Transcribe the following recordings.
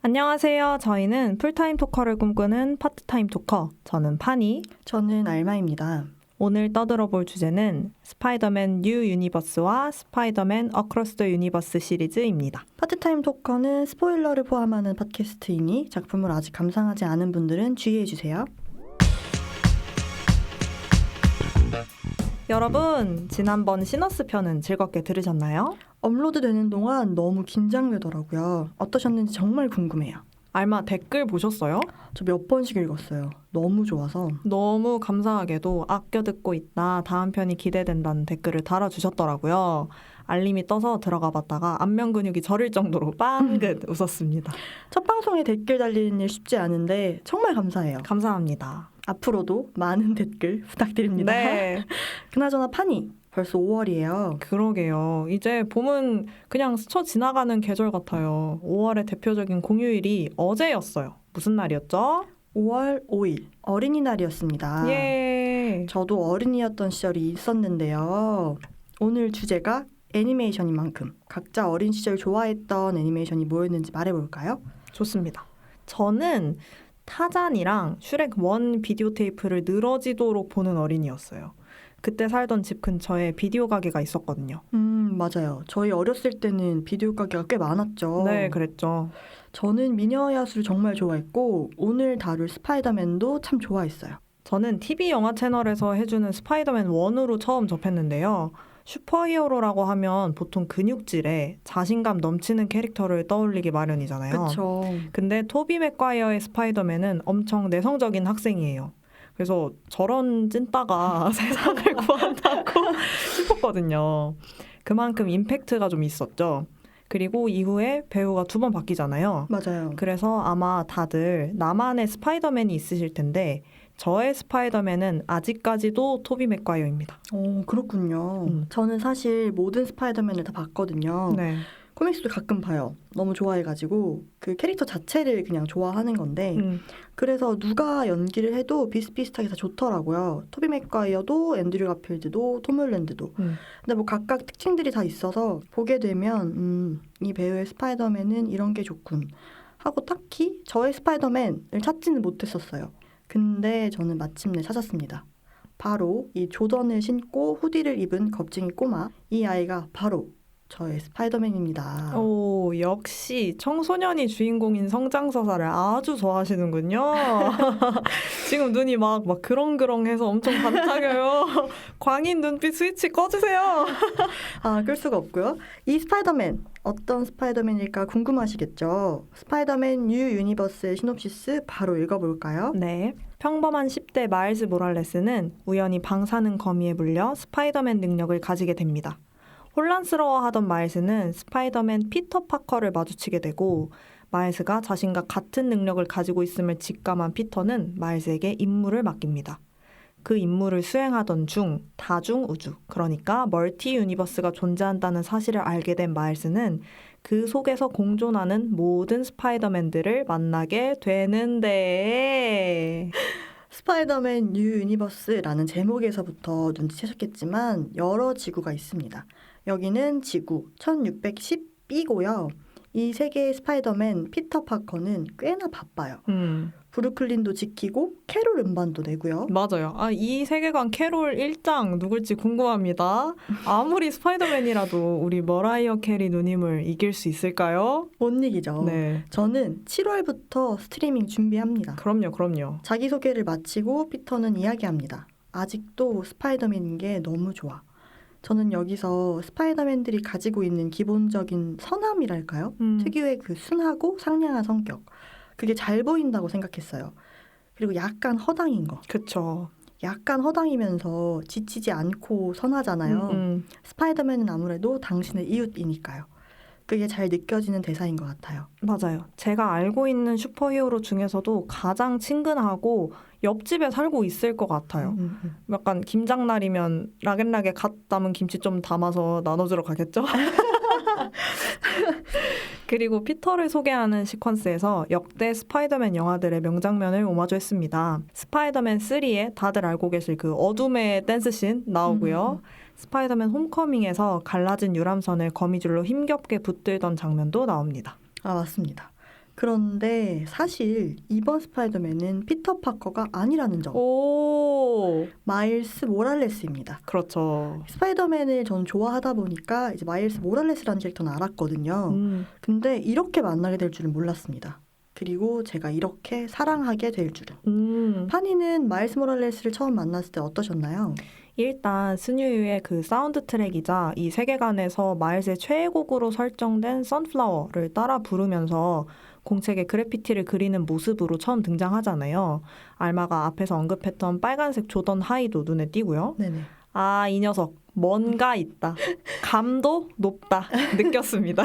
안녕하세요. 저희는 풀타임 토커를 꿈꾸는 파트타임 토커. 저는 파니. 저는 알마입니다. 오늘 떠들어볼 주제는 스파이더맨 뉴 유니버스와 스파이더맨 어크로스 더 유니버스 시리즈입니다. 파트타임 토커는 스포일러를 포함하는 팟캐스트이니 작품을 아직 감상하지 않은 분들은 주의해주세요. 여러분, 지난번 시너스 편은 즐겁게 들으셨나요? 업로드되는 동안 너무 긴장되더라고요. 어떠셨는지 정말 궁금해요. 알마 댓글 보셨어요? 저 몇 번씩 읽었어요. 너무 좋아서. 너무 감사하게도 아껴 듣고 있다, 다음 편이 기대된다는 댓글을 달아주셨더라고요. 알림이 떠서 들어가 봤다가 안면 근육이 저릴 정도로 빵긋 웃었습니다. 첫 방송에 댓글 달리는 일 쉽지 않은데 정말 감사해요. 감사합니다. 앞으로도 많은 댓글 부탁드립니다. 네. 그나저나 파니, 벌써 5월이에요. 그러게요. 이제 봄은 그냥 스쳐 지나가는 계절 같아요. 5월의 대표적인 공휴일이 어제였어요. 무슨 날이었죠? 5월 5일, 어린이날이었습니다. 예. 저도 어린이였던 시절이 있었는데요. 오늘 주제가 애니메이션인 만큼 각자 어린 시절 좋아했던 애니메이션이 뭐였는지 말해볼까요? 좋습니다. 저는 타잔이랑 슈렉 1 비디오 테이프를 늘어지도록 보는 어린이였어요. 그때 살던 집 근처에 비디오 가게가 있었거든요. 맞아요. 저희 어렸을 때는 비디오 가게가 꽤 많았죠. 네, 그랬죠. 저는 미녀 야수를 정말 좋아했고 오늘 다룰 스파이더맨도 참 좋아했어요. 저는 TV 영화 채널에서 해주는 스파이더맨 1으로 처음 접했는데요. 슈퍼히어로라고 하면 보통 근육질에 자신감 넘치는 캐릭터를 떠올리기 마련이잖아요. 그렇죠. 근데 토비 맥과이어의 스파이더맨은 엄청 내성적인 학생이에요. 그래서 저런 찐따가 세상을 구한다고 싶었거든요. 그만큼 임팩트가 좀 있었죠. 그리고 이후에 배우가 2번 바뀌잖아요. 맞아요. 그래서 아마 다들 나만의 스파이더맨이 있으실 텐데 저의 스파이더맨은 아직까지도 토비 맥과이어입니다. 오, 그렇군요. 저는 사실 모든 스파이더맨을 다 봤거든요. 네. 코믹스도 가끔 봐요. 너무 좋아해가지고 그 캐릭터 자체를 그냥 좋아하는 건데 그래서 누가 연기를 해도 비슷비슷하게 다 좋더라고요. 토비 맥과이어도 앤드류 가필드도 톰 홀랜드도. 근데 뭐 각각 특징들이 다 있어서 보게 되면 이 배우의 스파이더맨은 이런 게 좋군 하고 딱히 저의 스파이더맨을 찾지는 못했었어요. 근데 저는 마침내 찾았습니다. 바로 이 조던을 신고 후디를 입은 겁쟁이 꼬마, 이 아이가 바로 저의 스파이더맨입니다. 오, 역시 청소년이 주인공인 성장서사를 아주 좋아하시는군요. 지금 눈이 막 그렁그렁해서 엄청 반짝여요. 광인 눈빛 스위치 꺼주세요. 아, 끌 수가 없고요. 이 스파이더맨, 어떤 스파이더맨일까 궁금하시겠죠? 스파이더맨 뉴 유니버스의 시놉시스 바로 읽어볼까요? 네. 평범한 10대 마일스 모랄레스는 우연히 방사능 거미에 물려 스파이더맨 능력을 가지게 됩니다. 혼란스러워하던 마일스는 스파이더맨 피터 파커를 마주치게 되고 마일스가 자신과 같은 능력을 가지고 있음을 직감한 피터는 마일스에게 임무를 맡깁니다. 그 임무를 수행하던 중 다중우주, 그러니까 멀티 유니버스가 존재한다는 사실을 알게 된 마일스는 그 속에서 공존하는 모든 스파이더맨들을 만나게 되는데 스파이더맨 뉴 유니버스라는 제목에서부터 눈치채셨겠지만 여러 지구가 있습니다. 여기는 지구 1610B고요. 이 세계의 스파이더맨 피터 파커는 꽤나 바빠요. 브루클린도 지키고 캐롤 음반도 내고요. 맞아요. 이 세계관 캐롤 1장 누굴지 궁금합니다. 아무리 스파이더맨이라도 우리 머라이어 캐리 누님을 이길 수 있을까요? 못 이기죠. 네. 저는 7월부터 스트리밍 준비합니다. 그럼요. 자기소개를 마치고 피터는 이야기합니다. 아직도 스파이더맨인 게 너무 좋아. 저는 여기서 스파이더맨들이 가지고 있는 기본적인 선함이랄까요? 특유의 그 순하고 상냥한 성격. 그게 잘 보인다고 생각했어요. 그리고 약간 허당인 거. 그쵸. 약간 허당이면서 지치지 않고 선하잖아요. 스파이더맨은 아무래도 당신의 이웃이니까요. 그게 잘 느껴지는 대사인 것 같아요. 맞아요. 제가 알고 있는 슈퍼히어로 중에서도 가장 친근하고 옆집에 살고 있을 것 같아요. 약간 김장날이면 락앤락에 갓 담은 김치 좀 담아서 나눠주러 가겠죠? 그리고 피터를 소개하는 시퀀스에서 역대 스파이더맨 영화들의 명장면을 오마주했습니다. 스파이더맨 3에 다들 알고 계실 그 어둠의 댄스씬 나오고요. 스파이더맨 홈커밍에서 갈라진 유람선을 거미줄로 힘겹게 붙들던 장면도 나옵니다. 아, 맞습니다. 그런데 사실 이번 스파이더맨은 피터 파커가 아니라는 점. 오, 마일스 모랄레스입니다. 그렇죠. 스파이더맨을 전 좋아하다 보니까 이제 마일스 모랄레스라는 캐릭터는 알았거든요. 근데 이렇게 만나게 될 줄은 몰랐습니다. 그리고 제가 이렇게 사랑하게 될 줄은. 파니는 마일스 모랄레스를 처음 만났을 때 어떠셨나요? 일단 스뉴유의 그 사운드 트랙이자 이 세계관에서 마일스의 최애곡으로 설정된 선플라워를 따라 부르면서 공책에 그래피티를 그리는 모습으로 처음 등장하잖아요. 알마가 앞에서 언급했던 빨간색 조던 하이도 눈에 띄고요. 네네. 아, 이 녀석 뭔가 있다. 감도 높다. 느꼈습니다.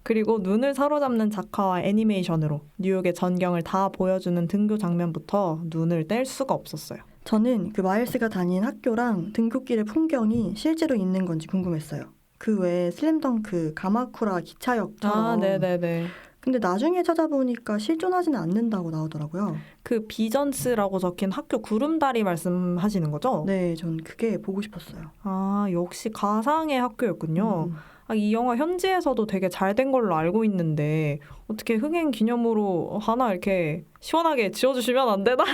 그리고 눈을 사로잡는 작화와 애니메이션으로 뉴욕의 전경을 다 보여주는 등교 장면부터 눈을 뗄 수가 없었어요. 저는 그 마일스가 다닌 학교랑 등굣길의 풍경이 실제로 있는 건지 궁금했어요. 그 외에 슬램덩크, 가마쿠라 기차역처럼. 아, 네네네. 근데 나중에 찾아보니까 실존하지는 않는다고 나오더라고요. 그 비전스라고 적힌 학교 구름다리 말씀하시는 거죠? 네, 전 그게 보고 싶었어요. 아, 역시 가상의 학교였군요. 음. 아, 이 영화 현지에서도 되게 잘 된 걸로 알고 있는데 어떻게 흥행 기념으로 하나 이렇게 시원하게 지어주시면 안 되나?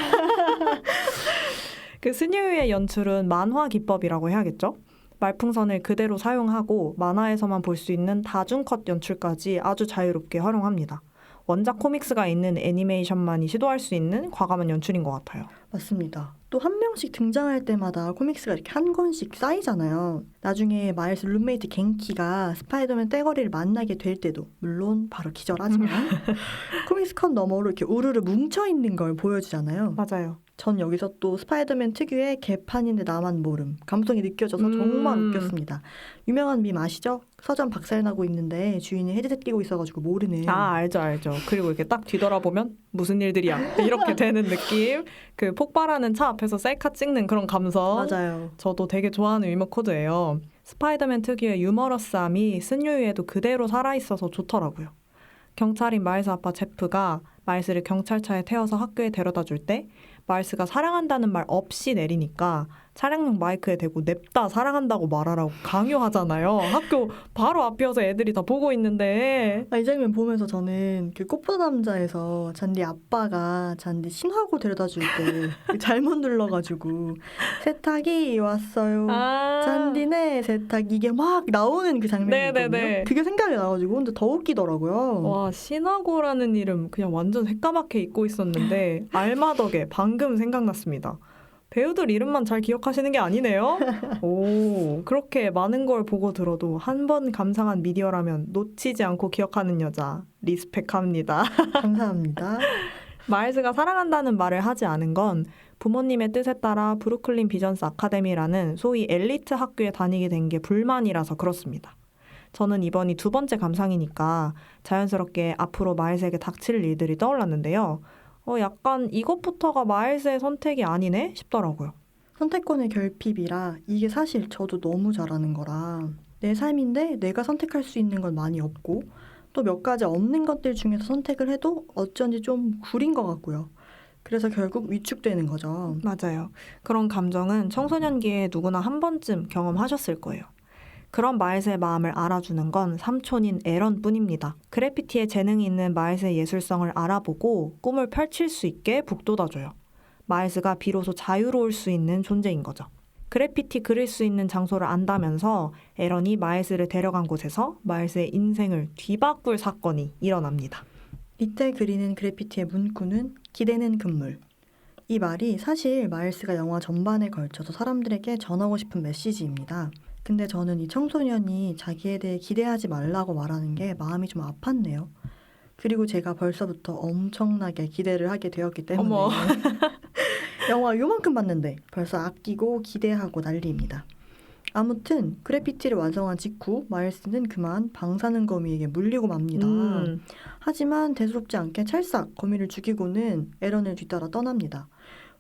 그 스뉴유의 연출은 만화 기법이라고 해야겠죠? 말풍선을 그대로 사용하고 만화에서만 볼 수 있는 다중컷 연출까지 아주 자유롭게 활용합니다. 원작 코믹스가 있는 애니메이션만이 시도할 수 있는 과감한 연출인 것 같아요. 맞습니다. 또 한 명씩 등장할 때마다 코믹스가 이렇게 한 권씩 쌓이잖아요. 나중에 마일스 룸메이트 갱키가 스파이더맨 떼거리를 만나게 될 때도 물론 바로 기절하지만 코믹스 컷 너머로 이렇게 우르르 뭉쳐있는 걸 보여주잖아요. 맞아요. 전 여기서 또 스파이더맨 특유의 개판인데 나만 모름 감성이 느껴져서 정말 웃겼습니다. 유명한 밈 아시죠? 서점 박살나고 있는데 주인이 헤드셋 끼고 있어가지고 모르는. 아, 알죠. 그리고 이렇게 딱 뒤돌아보면 무슨 일들이야 이렇게 되는 느낌. 그 폭발하는 차 앞에서 셀카 찍는 그런 감성. 맞아요. 저도 되게 좋아하는 유머 코드예요. 스파이더맨 특유의 유머러스함이 스뉴유에도 그대로 살아있어서 좋더라고요. 경찰인 마일스 아빠 제프가 마일스를 경찰차에 태워서 학교에 데려다 줄 때 마일스가 사랑한다는 말 없이 내리니까 차량용 마이크에 대고 냅다 사랑한다고 말하라고 강요하잖아요. 학교 바로 앞이어서 애들이 다 보고 있는데. 이 장면 보면서 저는 그 꽃보다 남자에서 잔디 아빠가 잔디 신화고 데려다 줄 때 잘못 눌러가지고 세탁이 왔어요. 잔디네 세탁 이게 막 나오는 그 장면이거든요. 네네네. 그게 생각이 나가지고 근데 더 웃기더라고요. 와, 신화고라는 이름 그냥 완전 새까맣게 잊고 있었는데 알마 덕에 방금 생각났습니다. 배우들 이름만 잘 기억하시는 게 아니네요. 오, 그렇게 많은 걸 보고 들어도 한 번 감상한 미디어라면 놓치지 않고 기억하는 여자 리스펙합니다. 감사합니다. 마일스가 사랑한다는 말을 하지 않은 건 부모님의 뜻에 따라 브루클린 비전스 아카데미라는 소위 엘리트 학교에 다니게 된 게 불만이라서 그렇습니다. 저는 이번이 두 번째 감상이니까 자연스럽게 앞으로 마일스에게 닥칠 일들이 떠올랐는데요. 약간 이것부터가 마일스의 선택이 아니네 싶더라고요. 선택권의 결핍이라 이게 사실 저도 너무 잘하는 거라 내 삶인데 내가 선택할 수 있는 건 많이 없고 또 몇 가지 없는 것들 중에서 선택을 해도 어쩐지 좀 구린 것 같고요. 그래서 결국 위축되는 거죠. 맞아요. 그런 감정은 청소년기에 누구나 한 번쯤 경험하셨을 거예요. 그런 마일스의 마음을 알아주는 건 삼촌인 에런뿐입니다. 그래피티에 재능이 있는 마일스의 예술성을 알아보고 꿈을 펼칠 수 있게 북돋아줘요. 마일스가 비로소 자유로울 수 있는 존재인 거죠. 그래피티 그릴 수 있는 장소를 안다면서 에런이 마일스를 데려간 곳에서 마일스의 인생을 뒤바꿀 사건이 일어납니다. 이때 그리는 그래피티의 문구는 기대는 금물. 이 말이 사실 마일스가 영화 전반에 걸쳐서 사람들에게 전하고 싶은 메시지입니다. 근데 저는 이 청소년이 자기에 대해 기대하지 말라고 말하는 게 마음이 좀 아팠네요. 그리고 제가 벌써부터 엄청나게 기대를 하게 되었기 때문에 어머. 영화 요만큼 봤는데 벌써 아끼고 기대하고 난리입니다. 아무튼 그래피티를 완성한 직후 마일스는 그만 방사능 거미에게 물리고 맙니다. 하지만 대수롭지 않게 찰싹 거미를 죽이고는 에런을 뒤따라 떠납니다.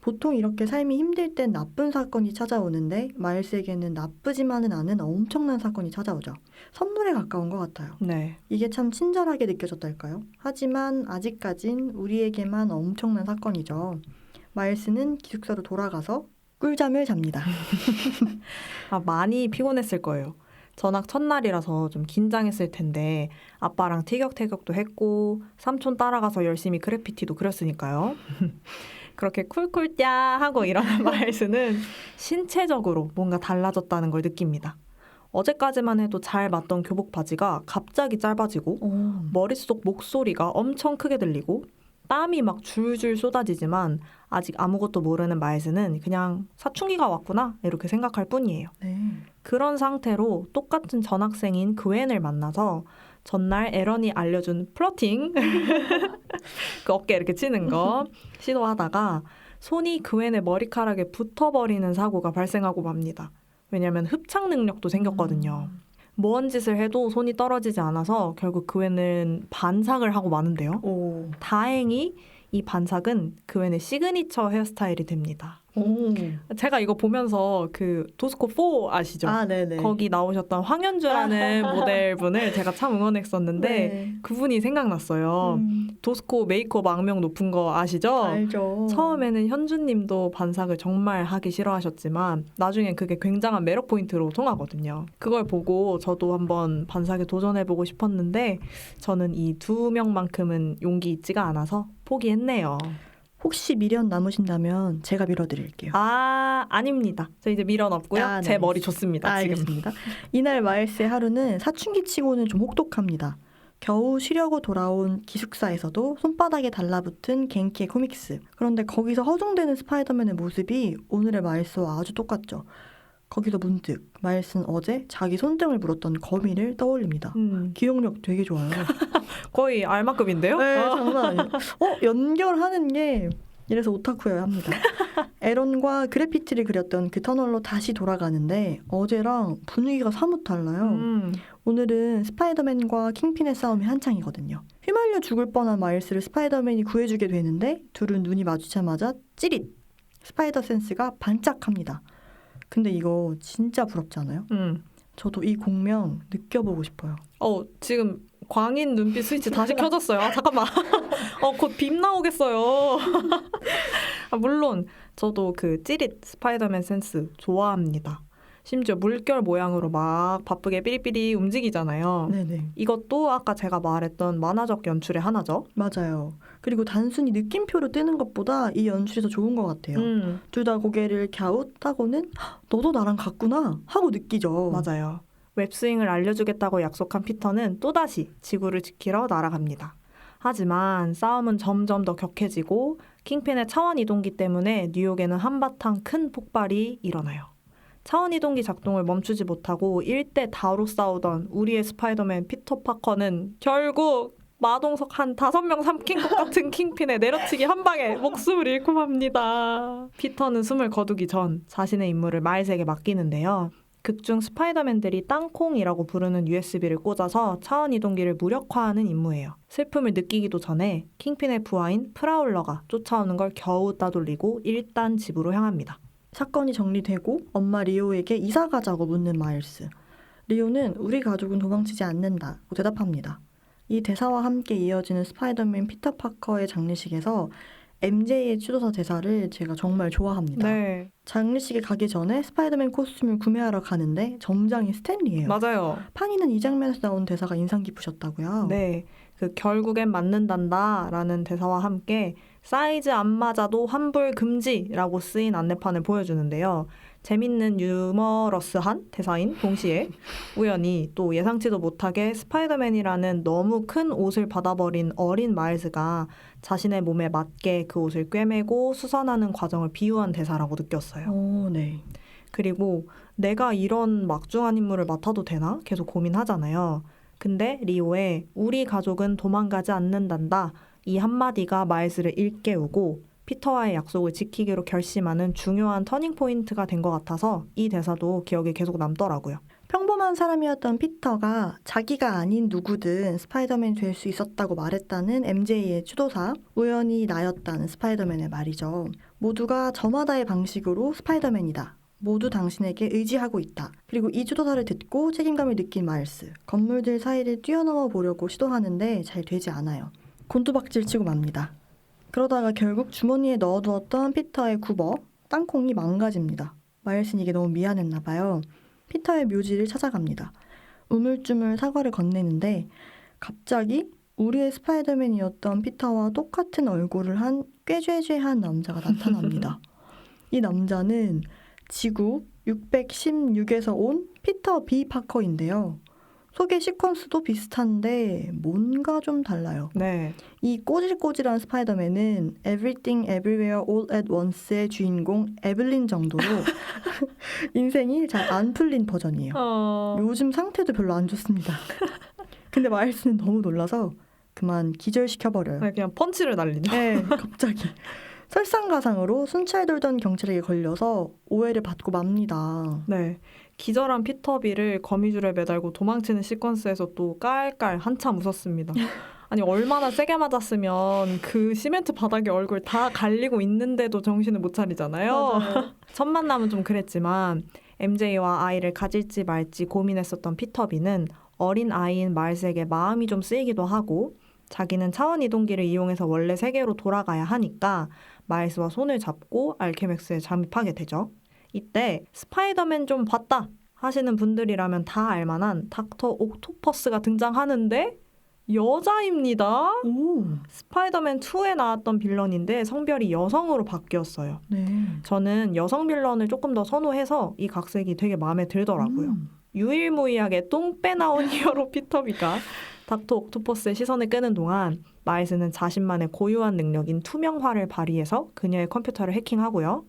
보통 이렇게 삶이 힘들 땐 나쁜 사건이 찾아오는데 마일스에게는 나쁘지만은 않은 엄청난 사건이 찾아오죠. 선물에 가까운 것 같아요. 네. 이게 참 친절하게 느껴졌달까요? 하지만 아직까진 우리에게만 엄청난 사건이죠. 마일스는 기숙사로 돌아가서 꿀잠을 잡니다. 많이 피곤했을 거예요. 전학 첫날이라서 좀 긴장했을 텐데 아빠랑 티격태격도 했고 삼촌 따라가서 열심히 그래피티도 그렸으니까요. 그렇게 쿨쿨 야 하고 일어난 마일스는 신체적으로 뭔가 달라졌다는 걸 느낍니다. 어제까지만 해도 잘 맞던 교복 바지가 갑자기 짧아지고 머릿속 목소리가 엄청 크게 들리고 땀이 막 줄줄 쏟아지지만 아직 아무것도 모르는 마일스는 그냥 사춘기가 왔구나 이렇게 생각할 뿐이에요. 네. 그런 상태로 똑같은 전학생인 그웬을 만나서 전날 에런이 알려준 플러팅 그 어깨 이렇게 치는 거 시도하다가 손이 그웬의 머리카락에 붙어버리는 사고가 발생하고 맙니다. 왜냐하면 흡착 능력도 생겼거든요. 뭔 짓을 해도 손이 떨어지지 않아서 결국 그웬은 반삭을 하고 마는데요. 오. 다행히 이 반삭은 그웬의 시그니처 헤어스타일이 됩니다. 오. 제가 이거 보면서 그 도스코 4 아시죠? 아, 네네. 거기 나오셨던 황현주라는 모델분을 제가 참 응원했었는데 네. 그분이 생각났어요. 도스코 메이크업 악명 높은 거 아시죠? 알죠. 처음에는 현주님도 반삭을 정말 하기 싫어하셨지만 나중엔 그게 굉장한 매력 포인트로 통하거든요. 그걸 보고 저도 한번 반삭에 도전해보고 싶었는데 저는 이 두 명만큼은 용기 있지가 않아서 포기했네요. 혹시 미련 남으신다면 제가 밀어드릴게요. 아닙니다. 저 이제 미련 없고요. 아, 네. 제 머리 좋습니다. 지금. 알겠습니다. 이날 마일스의 하루는 사춘기치고는 좀 혹독합니다. 겨우 쉬려고 돌아온 기숙사에서도 손바닥에 달라붙은 genki의 코믹스. 그런데 거기서 허둥대는 스파이더맨의 모습이 오늘의 마일스와 아주 똑같죠. 거기서 문득 마일스는 어제 자기 손등을 물었던 거미를 떠올립니다. 기억력 되게 좋아요. 거의 알마급인데요? 네, 장난 아니에요. 연결하는 게 이래서 오타쿠여야 합니다. 에런과 그래피티를 그렸던 그 터널로 다시 돌아가는데 어제랑 분위기가 사뭇 달라요. 오늘은 스파이더맨과 킹핀의 싸움이 한창이거든요. 휘말려 죽을 뻔한 마일스를 스파이더맨이 구해주게 되는데 둘은 눈이 마주자마자 찌릿! 스파이더 센스가 반짝합니다. 근데 이거 진짜 부럽지 않아요? 저도 이 공명 느껴보고 싶어요. 지금 광인 눈빛 스위치 다시 켜졌어요. 잠깐만. 곧 빔 나오겠어요. 물론 저도 그 찌릿 스파이더맨 센스 좋아합니다. 심지어 물결 모양으로 막 바쁘게 삐리삐리 움직이잖아요. 네네. 이것도 아까 제가 말했던 만화적 연출의 하나죠. 맞아요. 그리고 단순히 느낌표로 뜨는 것보다 이 연출이 더 좋은 것 같아요. 둘 다 고개를 갸웃하고는 너도 나랑 같구나 하고 느끼죠. 맞아요. 웹스윙을 알려주겠다고 약속한 피터는 또다시 지구를 지키러 날아갑니다. 하지만 싸움은 점점 더 격해지고 킹핀의 차원 이동기 때문에 뉴욕에는 한바탕 큰 폭발이 일어나요. 차원 이동기 작동을 멈추지 못하고 1대 다로 싸우던 우리의 스파이더맨 피터 파커는 결국 마동석 한 5명 삼킨 것 같은 킹핀의 내려치기 한 방에 목숨을 잃고 맙니다. 피터는 숨을 거두기 전 자신의 임무를 마일스에게 맡기는데요. 극중 스파이더맨들이 땅콩이라고 부르는 USB를 꽂아서 차원 이동기를 무력화하는 임무예요. 슬픔을 느끼기도 전에 킹핀의 부하인 프라울러가 쫓아오는 걸 겨우 따돌리고 일단 집으로 향합니다. 사건이 정리되고 엄마 리오에게 이사 가자고 묻는 마일스. 리오는 우리 가족은 도망치지 않는다고 대답합니다. 이 대사와 함께 이어지는 스파이더맨 피터 파커의 장례식에서 MJ의 추도사 대사를 제가 정말 좋아합니다. 네, 장례식에 가기 전에 스파이더맨 코스튬을 구매하러 가는데 점장이 스탠리예요. 맞아요. 판이는 이 장면에서 나온 대사가 인상 깊으셨다고요? 네, 그 결국엔 맞는단다라는 대사와 함께 사이즈 안 맞아도 환불 금지라고 쓰인 안내판을 보여주는데요. 재밌는 유머러스한 대사인 동시에 우연히 또 예상치도 못하게 스파이더맨이라는 너무 큰 옷을 받아버린 어린 마일스가 자신의 몸에 맞게 그 옷을 꿰매고 수선하는 과정을 비유한 대사라고 느꼈어요. 네. 그리고 내가 이런 막중한 임무를 맡아도 되나? 계속 고민하잖아요. 근데 리오의 우리 가족은 도망가지 않는단다. 이 한마디가 마일스를 일깨우고 피터와의 약속을 지키기로 결심하는 중요한 터닝포인트가 된 것 같아서 이 대사도 기억에 계속 남더라고요. 평범한 사람이었던 피터가 자기가 아닌 누구든 스파이더맨이 될 수 있었다고 말했다는 MJ의 추도사, 우연히 나였다는 스파이더맨의 말이죠. 모두가 저마다의 방식으로 스파이더맨이다. 모두 당신에게 의지하고 있다. 그리고 이 추도사를 듣고 책임감을 느낀 마일스. 건물들 사이를 뛰어넘어 보려고 시도하는데 잘 되지 않아요. 곤두박질 치고 맙니다. 그러다가 결국 주머니에 넣어두었던 피터의 굽어, 땅콩이 망가집니다. 마일스는 이게 너무 미안했나 봐요. 피터의 묘지를 찾아갑니다. 우물쭈물 사과를 건네는데 갑자기 우리의 스파이더맨이었던 피터와 똑같은 얼굴을 한 꾀죄죄한 남자가 나타납니다. 이 남자는 지구 616에서 온 피터 B 파커인데요. 소개 시퀀스도 비슷한데 뭔가 좀 달라요. 네. 이 꼬질꼬질한 스파이더맨은 Everything Everywhere All at Once의 주인공 에블린 정도로 인생이 잘 안 풀린 버전이에요. 요즘 상태도 별로 안 좋습니다. 근데 마일스는 너무 놀라서 그만 기절시켜버려요. 그냥 펀치를 날리죠. 네, 갑자기. 설상가상으로 순찰 돌던 경찰에게 걸려서 오해를 받고 맙니다. 네. 기절한 피터비를 거미줄에 매달고 도망치는 시퀀스에서 또 깔깔 한참 웃었습니다. 아니 얼마나 세게 맞았으면 그 시멘트 바닥에 얼굴 다 갈리고 있는데도 정신을 못 차리잖아요. 맞아요. 첫 만남은 좀 그랬지만 MJ와 아이를 가질지 말지 고민했었던 피터비는 어린 아이인 마일스에게 마음이 좀 쓰이기도 하고 자기는 차원 이동기를 이용해서 원래 세계로 돌아가야 하니까 마일스와 손을 잡고 알케맥스에 잠입하게 되죠. 이때 스파이더맨 좀 봤다 하시는 분들이라면 다 알만한 닥터 옥토퍼스가 등장하는데 여자입니다. 오, 스파이더맨 2에 나왔던 빌런인데 성별이 여성으로 바뀌었어요. 네. 저는 여성 빌런을 조금 더 선호해서 이 각색이 되게 마음에 들더라고요. 유일무이하게 똥배 나온 히어로 피터비가 닥터 옥토퍼스의 시선을 끄는 동안 마일스는 자신만의 고유한 능력인 투명화를 발휘해서 그녀의 컴퓨터를 해킹하고요.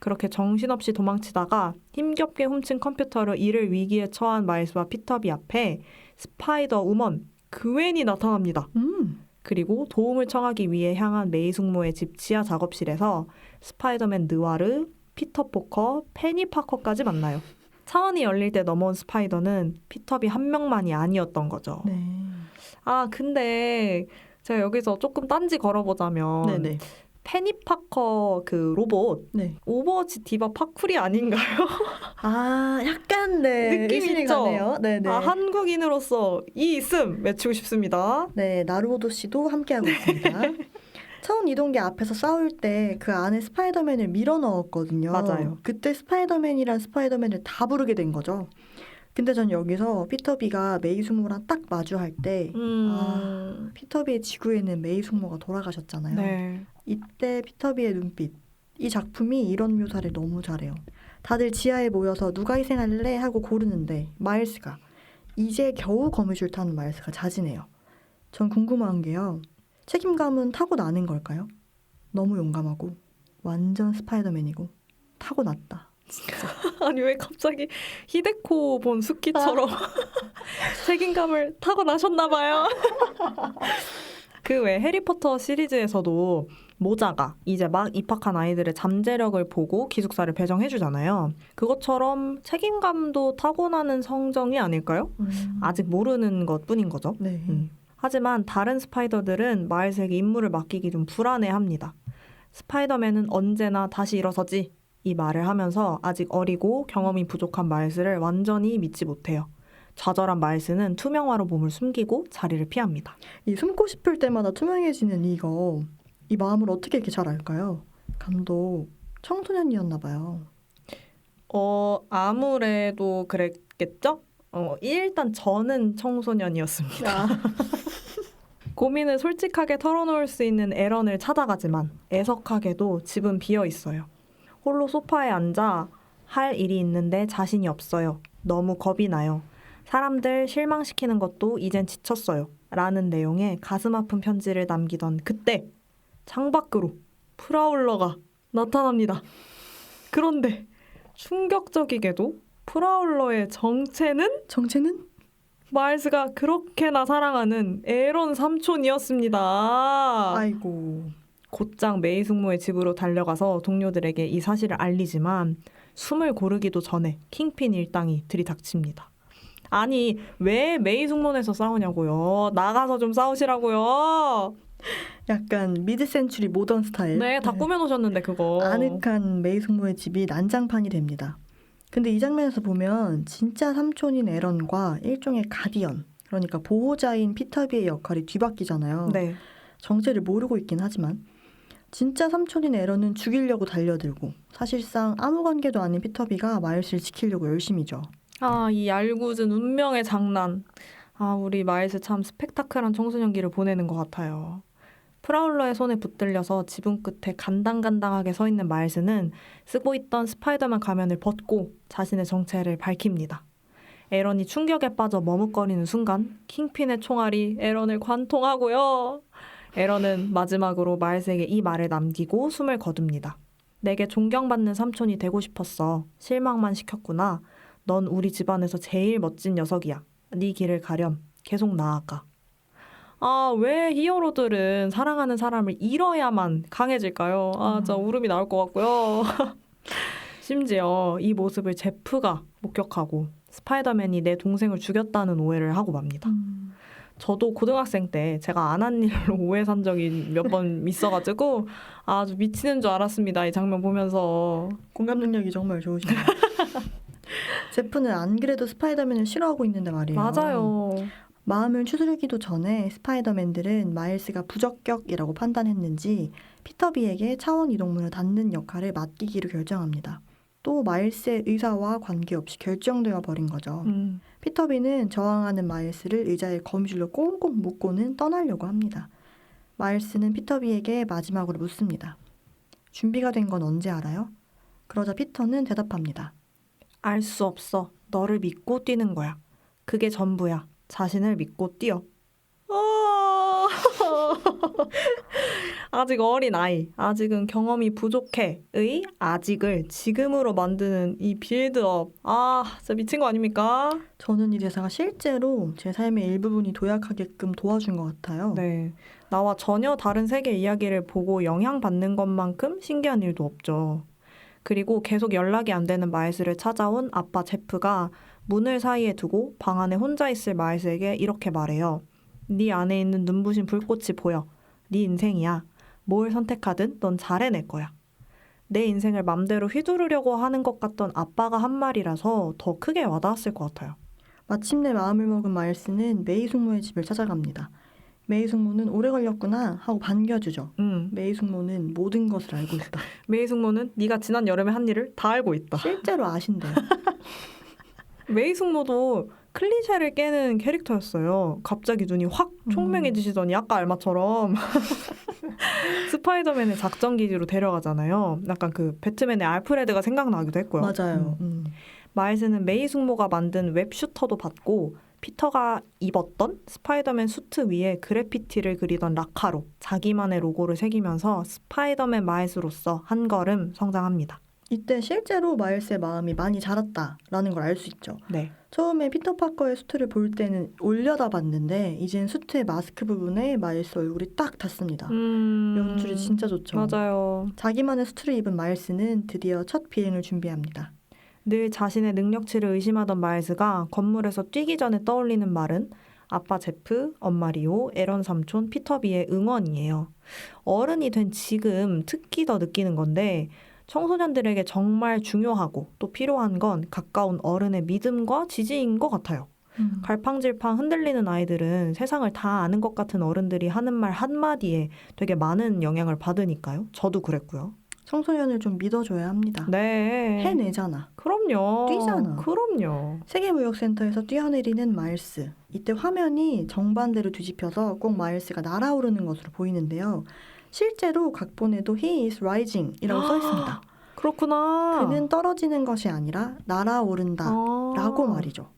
그렇게 정신없이 도망치다가 힘겹게 훔친 컴퓨터로 이를 위기에 처한 마일스와 피터비 앞에 스파이더 우먼 그웬이 나타납니다. 그리고 도움을 청하기 위해 향한 메이 숙모의 집 지하 작업실에서 스파이더맨 느와르, 피터 포커, 페니 파커까지 만나요. 차원이 열릴 때 넘어온 스파이더는 피터비 한 명만이 아니었던 거죠. 네. 아 근데 제가 여기서 조금 딴지 걸어보자면 네네. 페니 파커 그 로봇 네. 오버워치 디바 파쿠리 아닌가요? 아, 약간 네. 느낌 의심이 있죠? 가네요. 네네. 아, 한국인으로서 이 있음 외치고 싶습니다. 네, 나루오도 씨도 함께하고 있습니다. 차원 이동기 앞에서 싸울 때 그 안에 스파이더맨을 밀어 넣었거든요. 맞아요. 그때 스파이더맨이란 스파이더맨을 다 부르게 된 거죠. 근데 전 여기서 피터비가 메이 숙모랑 딱 마주할 때 피터비의 지구에는 메이 숙모가 돌아가셨잖아요. 네. 이때 피터비의 눈빛. 이 작품이 이런 묘사를 너무 잘해요. 다들 지하에 모여서 누가 희생할래 하고 고르는데 마일스가 이제 겨우 거미줄 타는 마일스가 자진해요. 전 궁금한 게요. 책임감은 타고나는 걸까요? 너무 용감하고 완전 스파이더맨이고 타고났다. 아니 왜 갑자기 히데코 본 수키처럼 책임감을 타고나셨나 봐요. 그 외 해리포터 시리즈에서도 모자가 이제 막 입학한 아이들의 잠재력을 보고 기숙사를 배정해주잖아요. 그것처럼 책임감도 타고나는 성정이 아닐까요? 아직 모르는 것뿐인 거죠. 네. 하지만 다른 스파이더들은 마일스에게 임무를 맡기기 좀 불안해합니다. 스파이더맨은 언제나 다시 일어서지 이 말을 하면서 아직 어리고 경험이 부족한 마일스를 완전히 믿지 못해요. 좌절한 마일스는 투명화로 몸을 숨기고 자리를 피합니다. 이 숨고 싶을 때마다 투명해지는 이거 이 마음을 어떻게 이렇게 잘 알까요? 감독 청소년이었나 봐요. 아무래도 그랬겠죠? 일단 저는 청소년이었습니다. 고민을 솔직하게 털어놓을 수 있는 에런을 찾아가지만 애석하게도 집은 비어 있어요. 홀로 소파에 앉아 할 일이 있는데 자신이 없어요. 너무 겁이 나요. 사람들 실망시키는 것도 이젠 지쳤어요. 라는 내용의 가슴 아픈 편지를 남기던 그때 창밖으로 프라울러가 나타납니다. 그런데 충격적이게도 프라울러의 정체는 마일스가 그렇게나 사랑하는 에런 삼촌이었습니다. 아이고. 곧장 메이 숙모의 집으로 달려가서 동료들에게 이 사실을 알리지만 숨을 고르기도 전에 킹핀 일당이 들이닥칩니다. 아니 왜 메이 숙모에서 싸우냐고요. 나가서 좀 싸우시라고요. 약간 미드 센추리 모던 스타일. 네, 다 꾸며놓으셨는데 그거. 아늑한 메이 숙모의 집이 난장판이 됩니다. 근데 이 장면에서 보면 진짜 삼촌인 에런과 일종의 가디언, 그러니까 보호자인 피터비의 역할이 뒤바뀌잖아요. 네. 정체를 모르고 있긴 하지만 진짜 삼촌인 에런은 죽이려고 달려들고 사실상 아무 관계도 아닌 피터비가 마일스를 지키려고 열심히죠. 아, 이 얄궂은 운명의 장난. 아, 우리 마일스 참 스펙타클한 청소년기를 보내는 것 같아요. 프라울러의 손에 붙들려서 지붕 끝에 간당간당하게 서 있는 마일스는 쓰고 있던 스파이더맨 가면을 벗고 자신의 정체를 밝힙니다. 에런이 충격에 빠져 머뭇거리는 순간 킹핀의 총알이 에런을 관통하고요. 에런은 마지막으로 마일스에게 이 말을 남기고 숨을 거둡니다. 내게 존경받는 삼촌이 되고 싶었어. 실망만 시켰구나. 넌 우리 집안에서 제일 멋진 녀석이야. 네 길을 가렴. 계속 나아가. 아, 왜 히어로들은 사랑하는 사람을 잃어야만 강해질까요? 아, 진짜 울음이 나올 것 같고요. 심지어 이 모습을 제프가 목격하고 스파이더맨이 내 동생을 죽였다는 오해를 하고 맙니다. 저도 고등학생 때 제가 안 한 일로 오해 산 적이 몇 번 있어가지고 아주 미치는 줄 알았습니다. 이 장면 보면서. 공감 능력이 정말 좋으시네요. 제프는 안 그래도 스파이더맨을 싫어하고 있는데 말이에요. 맞아요. 마음을 추스르기도 전에 스파이더맨들은 마일스가 부적격이라고 판단했는지 피터비에게 차원 이동문을 닫는 역할을 맡기기로 결정합니다. 또 마일스의 의사와 관계없이 결정되어 버린 거죠. 피터비는 저항하는 마일스를 의자에 거미줄로 꽁꽁 묶고는 떠나려고 합니다. 마일스는 피터비에게 마지막으로 묻습니다. 준비가 된 건 언제 알아요? 그러자 피터는 대답합니다. 알 수 없어. 너를 믿고 뛰는 거야. 그게 전부야. 자신을 믿고 뛰어. 아직 어린 아이, 아직은 경험이 부족해의 아직을 지금으로 만드는 이 빌드업. 아, 진짜 미친 거 아닙니까? 저는 이 대사가 실제로 제 삶의 일부분이 도약하게끔 도와준 것 같아요. 네, 나와 전혀 다른 세계 이야기를 보고 영향받는 것만큼 신기한 일도 없죠. 그리고 계속 연락이 안 되는 마일스를 찾아온 아빠 제프가 문을 사이에 두고 방 안에 혼자 있을 마일스에게 이렇게 말해요. 네 안에 있는 눈부신 불꽃이 보여. 네 인생이야. 뭘 선택하든 넌 잘 해낼 거야. 내 인생을 맘대로 휘두르려고 하는 것 같던 아빠가 한 말이라서 더 크게 와닿았을 것 같아요. 마침내 마음을 먹은 마일스는 메이 숙모의 집을 찾아갑니다. 메이 숙모는 오래 걸렸구나 하고 반겨주죠. 메이 숙모는 모든 것을 알고 있다. 메이 숙모는 네가 지난 여름에 한 일을 다 알고 있다. 실제로 아신대요. 메이 숙모도 클리셰를 깨는 캐릭터였어요. 갑자기 눈이 확 총명해지시더니 아까 알마처럼 스파이더맨의 작전 기지로 데려가잖아요. 약간 그 배트맨의 알프레드가 생각나기도 했고요. 맞아요. 마일스는 메이 숙모가 만든 웹슈터도 받고 피터가 입었던 스파이더맨 수트 위에 그래피티를 그리던 라카로 자기만의 로고를 새기면서 스파이더맨 마일스로서 한 걸음 성장합니다. 이때 실제로 마일스의 마음이 많이 자랐다라는 걸 알 수 있죠. 네. 처음에 피터 파커의 수트를 볼 때는 올려다 봤는데 이젠 수트의 마스크 부분에 마일스 얼굴이 딱 닿습니다. 연출이 진짜 좋죠. 맞아요. 자기만의 수트를 입은 마일스는 드디어 첫 비행을 준비합니다. 늘 자신의 능력치를 의심하던 마일스가 건물에서 뛰기 전에 떠올리는 말은 아빠 제프, 엄마 리오, 에런 삼촌, 피터비의 응원이에요. 어른이 된 지금 특히 더 느끼는 건데 청소년들에게 정말 중요하고 또 필요한 건 가까운 어른의 믿음과 지지인 것 같아요. 갈팡질팡 흔들리는 아이들은 세상을 다 아는 것 같은 어른들이 하는 말 한마디에 되게 많은 영향을 받으니까요. 저도 그랬고요. 청소년을 좀 믿어줘야 합니다. 네. 해내잖아. 그럼요. 뛰잖아. 그럼요. 세계무역센터에서 뛰어내리는 마일스. 이때 화면이 정반대로 뒤집혀서 꼭 마일스가 날아오르는 것으로 보이는데요. 실제로 각본에도 He is rising 이라고 써 있습니다. 그렇구나. 그는 떨어지는 것이 아니라 날아오른다 라고 말이죠.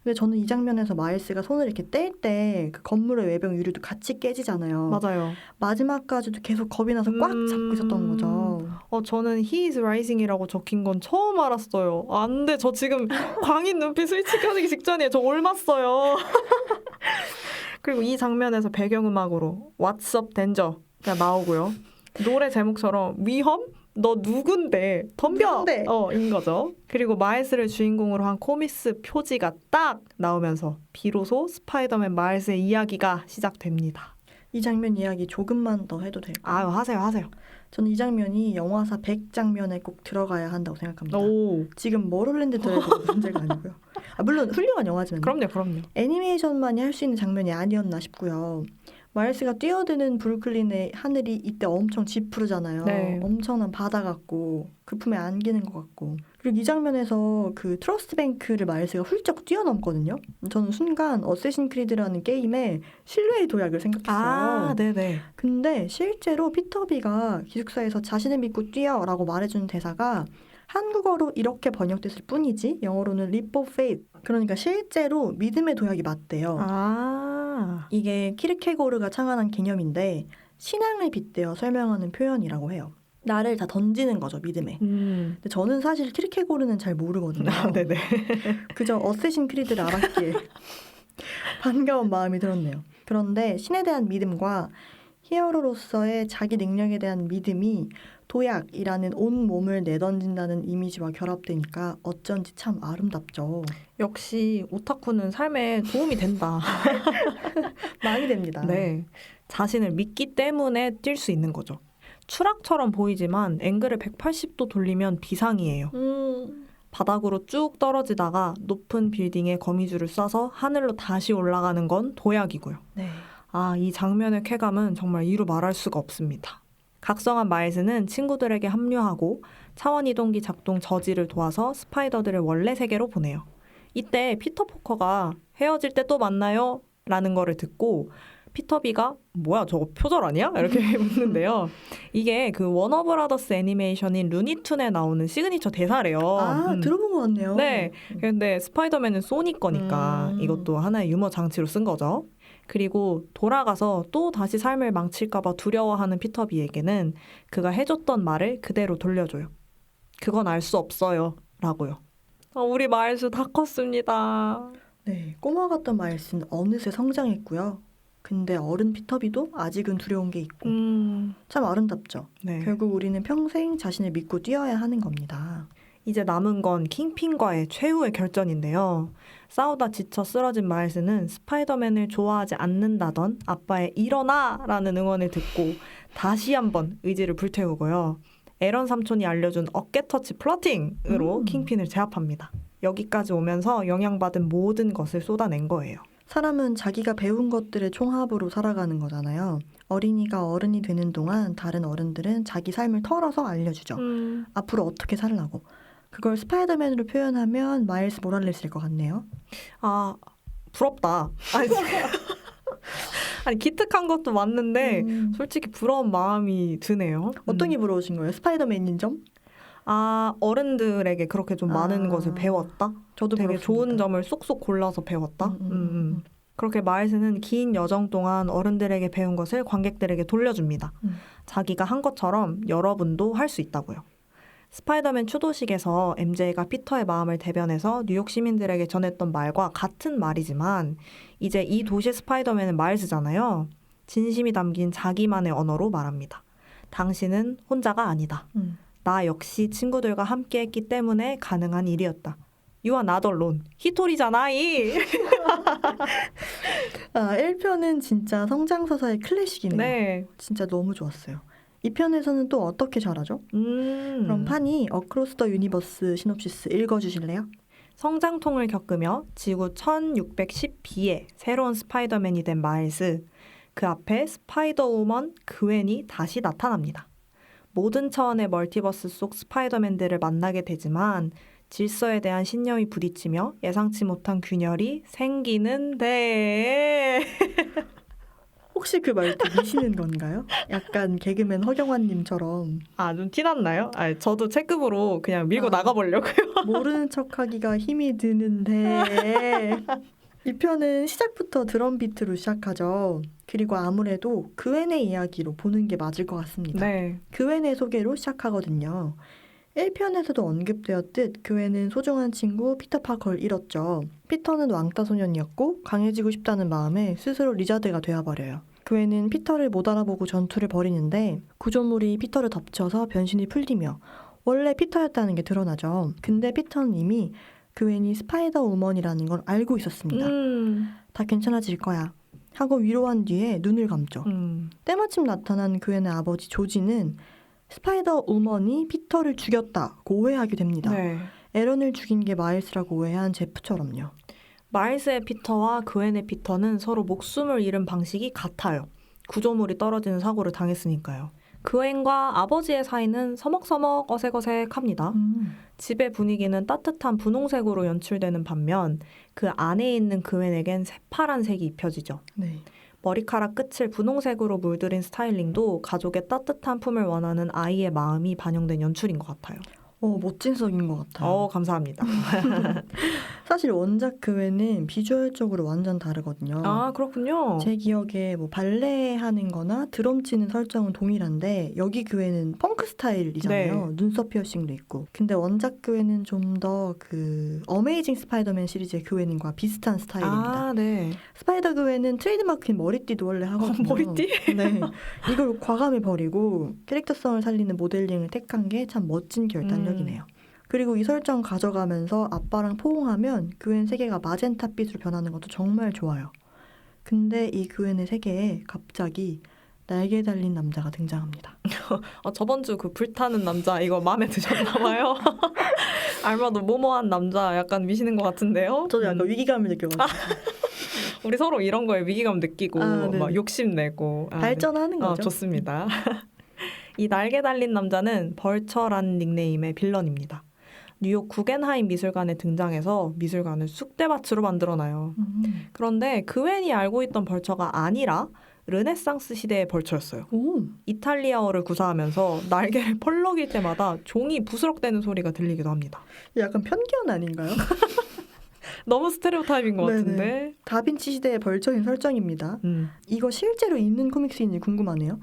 근데 저는 이 장면에서 마일스가 손을 이렇게 뗄 때 그 건물의 외벽 유리도 같이 깨지잖아요. 맞아요. 마지막까지도 계속 겁이 나서 꽉 잡고 있었던 거죠. 저는 He is rising이라고 적힌 건 처음 알았어요. 안 돼. 저 지금 광인 눈빛 스위치 켜지기 직전이에요. 저 옮았어요. 그리고 이 장면에서 배경음악으로 What's up Danger가 나오고요. 노래 제목처럼 위험? 너 누군데? 덤벼! 인 거죠. 그리고 마일스를 주인공으로 한 코믹스 표지가 딱 나오면서 비로소 스파이더맨 마일스의 이야기가 시작됩니다. 이 장면 이야기 조금만 더 해도 될까요? 아유, 하세요. 저는 이 장면이 영화사 100장면에 꼭 들어가야 한다고 생각합니다. 오. 지금 머롤랜드 드라이브가 문제가 아니고요. 물론 훌륭한 영화지만 그럼요. 애니메이션만이 할 수 있는 장면이 아니었나 싶고요. 마일스가 뛰어드는 브루클린의 하늘이 이때 엄청 짙푸르잖아요. 네. 엄청난 바다 같고 그 품에 안기는 것 같고. 그리고 이 장면에서 그 트러스트 뱅크를 마일스가 훌쩍 뛰어넘거든요. 저는 순간 어쌔신 크리드라는 게임의 실외의 도약을 생각했어요. 아, 네네. 근데 실제로 피터비가 기숙사에서 자신을 믿고 뛰어라고 말해주는 대사가 한국어로 이렇게 번역됐을 뿐이지 영어로는 leap of faith. 그러니까 실제로 믿음의 도약이 맞대요. 아, 이게 키르케고르가 창안한 개념인데 신앙을 빗대어 설명하는 표현이라고 해요. 나를 다 던지는 거죠, 믿음에. 근데 저는 사실 키르케고르는 잘 모르거든요. 아, 네네. 그저 어쌔신 크리드를 알았기에 반가운 마음이 들었네요. 그런데 신에 대한 믿음과 히어로로서의 자기 능력에 대한 믿음이 도약이라는 온 몸을 내던진다는 이미지와 결합되니까 어쩐지 참 아름답죠. 역시 오타쿠는 삶에 도움이 된다. 많이 됩니다. 네. 자신을 믿기 때문에 뛸 수 있는 거죠. 추락처럼 보이지만 앵글을 180도 돌리면 비상이에요. 바닥으로 쭉 떨어지다가 높은 빌딩에 거미줄을 쏴서 하늘로 다시 올라가는 건 도약이고요. 네. 아, 이 장면의 쾌감은 정말 이루 말할 수가 없습니다. 각성한 마일스는 친구들에게 합류하고 차원 이동기 작동 저지를 도와서 스파이더들을 원래 세계로 보내요. 이때 피터 포커가 헤어질 때 또 만나요? 라는 거를 듣고 피터비가 뭐야 저거 표절 아니야? 이렇게 묻는데요. 이게 그 워너브라더스 애니메이션인 루니툰에 나오는 시그니처 대사래요. 들어본 것 같네요. 네. 근데 스파이더맨은 소니 거니까 이것도 하나의 유머 장치로 쓴 거죠. 그리고 돌아가서 또 다시 삶을 망칠까봐 두려워하는 피터비에게는 그가 해줬던 말을 그대로 돌려줘요. 그건 알 수 없어요. 라고요. 우리 마일스 다 컸습니다. 네, 꼬마 같던 마일스는 어느새 성장했고요. 근데 어른 피터비도 아직은 두려운 게 있고 참 아름답죠. 네. 결국 우리는 평생 자신을 믿고 뛰어야 하는 겁니다. 이제 남은 건 킹핀과의 최후의 결전인데요. 싸우다 지쳐 쓰러진 마일스는 스파이더맨을 좋아하지 않는다던 아빠의 일어나라는 응원을 듣고 다시 한번 의지를 불태우고요. 에런 삼촌이 알려준 어깨 터치 플러팅으로 킹핀을 제압합니다. 여기까지 오면서 영향받은 모든 것을 쏟아낸 거예요. 사람은 자기가 배운 것들의 총합으로 살아가는 거잖아요. 어린이가 어른이 되는 동안 다른 어른들은 자기 삶을 털어서 알려주죠. 앞으로 어떻게 살라고. 그걸 스파이더맨으로 표현하면 마일스 모랄레스일 것 같네요. 아, 부럽다. 아니 기특한 것도 맞는데 솔직히 부러운 마음이 드네요. 어떤 게 부러우신 거예요? 스파이더맨인 점? 아, 어른들에게 그렇게 좀 많은 것을 배웠다? 저도 되게 부럽습니다. 좋은 점을 쏙쏙 골라서 배웠다? 그렇게 마일스는 긴 여정 동안 어른들에게 배운 것을 관객들에게 돌려줍니다. 자기가 한 것처럼 여러분도 할 수 있다고요. 스파이더맨 추도식에서 MJ가 피터의 마음을 대변해서 뉴욕 시민들에게 전했던 말과 같은 말이지만 이제 이 도시 스파이더맨은 마일스잖아요. 진심이 담긴 자기만의 언어로 말합니다. 당신은 혼자가 아니다. 나 역시 친구들과 함께했기 때문에 가능한 일이었다. You are not alone. 히토리잖아, 이. 1편은 진짜 성장서사의 클래식이네요. 네. 진짜 너무 좋았어요. 2편에서는 또 어떻게 잘하죠? 그럼 판이 어크로스 더 유니버스 시놉시스 읽어주실래요? 성장통을 겪으며 지구 1610B에 새로운 스파이더맨이 된 마일스. 그 앞에 스파이더우먼 그웬이 다시 나타납니다. 모든 차원의 멀티버스 속 스파이더맨들을 만나게 되지만 질서에 대한 신념이 부딪히며 예상치 못한 균열이 생기는데 혹시 그 말투 미시는 건가요? 약간 개그맨 허경환님처럼 아, 좀 티났나요? 아, 저도 체급으로 그냥 밀고 나가보려고요. 모르는 척하기가 힘이 드는데 이 편은 시작부터 드럼 비트로 시작하죠. 그리고 아무래도 그웬의 이야기로 보는 게 맞을 것 같습니다. 네. 그웬의 소개로 시작하거든요. 1편에서도 언급되었듯 그웬은 소중한 친구 피터 파커를 잃었죠. 피터는 왕따 소년이었고 강해지고 싶다는 마음에 스스로 리자드가 되어버려요. 그웬은 피터를 못 알아보고 전투를 벌이는데 구조물이 피터를 덮쳐서 변신이 풀리며 원래 피터였다는 게 드러나죠. 근데 피터는 이미 그웬이 스파이더 우먼이라는 걸 알고 있었습니다. 다 괜찮아질 거야 하고 위로한 뒤에 눈을 감죠. 때마침 나타난 그웬의 아버지 조지는 스파이더 우먼이 피터를 죽였다고 오해하게 됩니다. 네. 에런을 죽인 게 마일스라고 오해한 제프처럼요. 마일스의 피터와 그웬의 피터는 서로 목숨을 잃은 방식이 같아요. 구조물이 떨어지는 사고를 당했으니까요. 그웬과 아버지의 사이는 서먹서먹 어색어색합니다. 집의 분위기는 따뜻한 분홍색으로 연출되는 반면 그 안에 있는 그웬에겐 새파란 색이 입혀지죠. 네. 머리카락 끝을 분홍색으로 물들인 스타일링도 가족의 따뜻한 품을 원하는 아이의 마음이 반영된 연출인 것 같아요. 멋진 석인 것 같아요. 감사합니다. 사실 원작 그외는 비주얼적으로 완전 다르거든요. 아, 그렇군요. 제 기억에 뭐 발레 하는 거나 드럼 치는 설정은 동일한데 여기 그외는 펑크 스타일이잖아요. 네. 눈썹 피어싱도 있고. 근데 원작 그외는 좀 더 그 어메이징 스파이더맨 시리즈의 그외는과 비슷한 스타일입니다. 아, 네. 스파이더 그외는 트레이드마크인 머리띠도 원래 하거든요. 머리띠? 네. 이걸 과감히 버리고 캐릭터성을 살리는 모델링을 택한 게 참 멋진 결단력이네요. 그리고 이 설정 가져가면서 아빠랑 포옹하면 그웬 세계가 마젠타빛으로 변하는 것도 정말 좋아요. 근데 이 그웬의 세계에 갑자기 날개 달린 남자가 등장합니다. 저번 주 그 불타는 남자 이거 마음에 드셨나 봐요. 알마도 모모한 남자 약간 미시는 것 같은데요. 저도 약간 위기감을 느껴가지고. 우리 서로 이런 거에 위기감 느끼고 네. 막 욕심내고 발전하는 거죠. 좋습니다. 이 날개 달린 남자는 벌처란 닉네임의 빌런입니다. 뉴욕 구겐하임 미술관에 등장해서 미술관을 쑥대밭으로 만들어놔요. 그런데 그웬이 알고 있던 벌처가 아니라 르네상스 시대의 벌처였어요. 오. 이탈리아어를 구사하면서 날개를 펄럭일 때마다 종이 부스럭대는 소리가 들리기도 합니다. 약간 편견 아닌가요? 너무 스테레오타입인 것 네네. 같은데. 다빈치 시대의 벌처인 설정입니다. 이거 실제로 있는 코믹스인지 궁금하네요.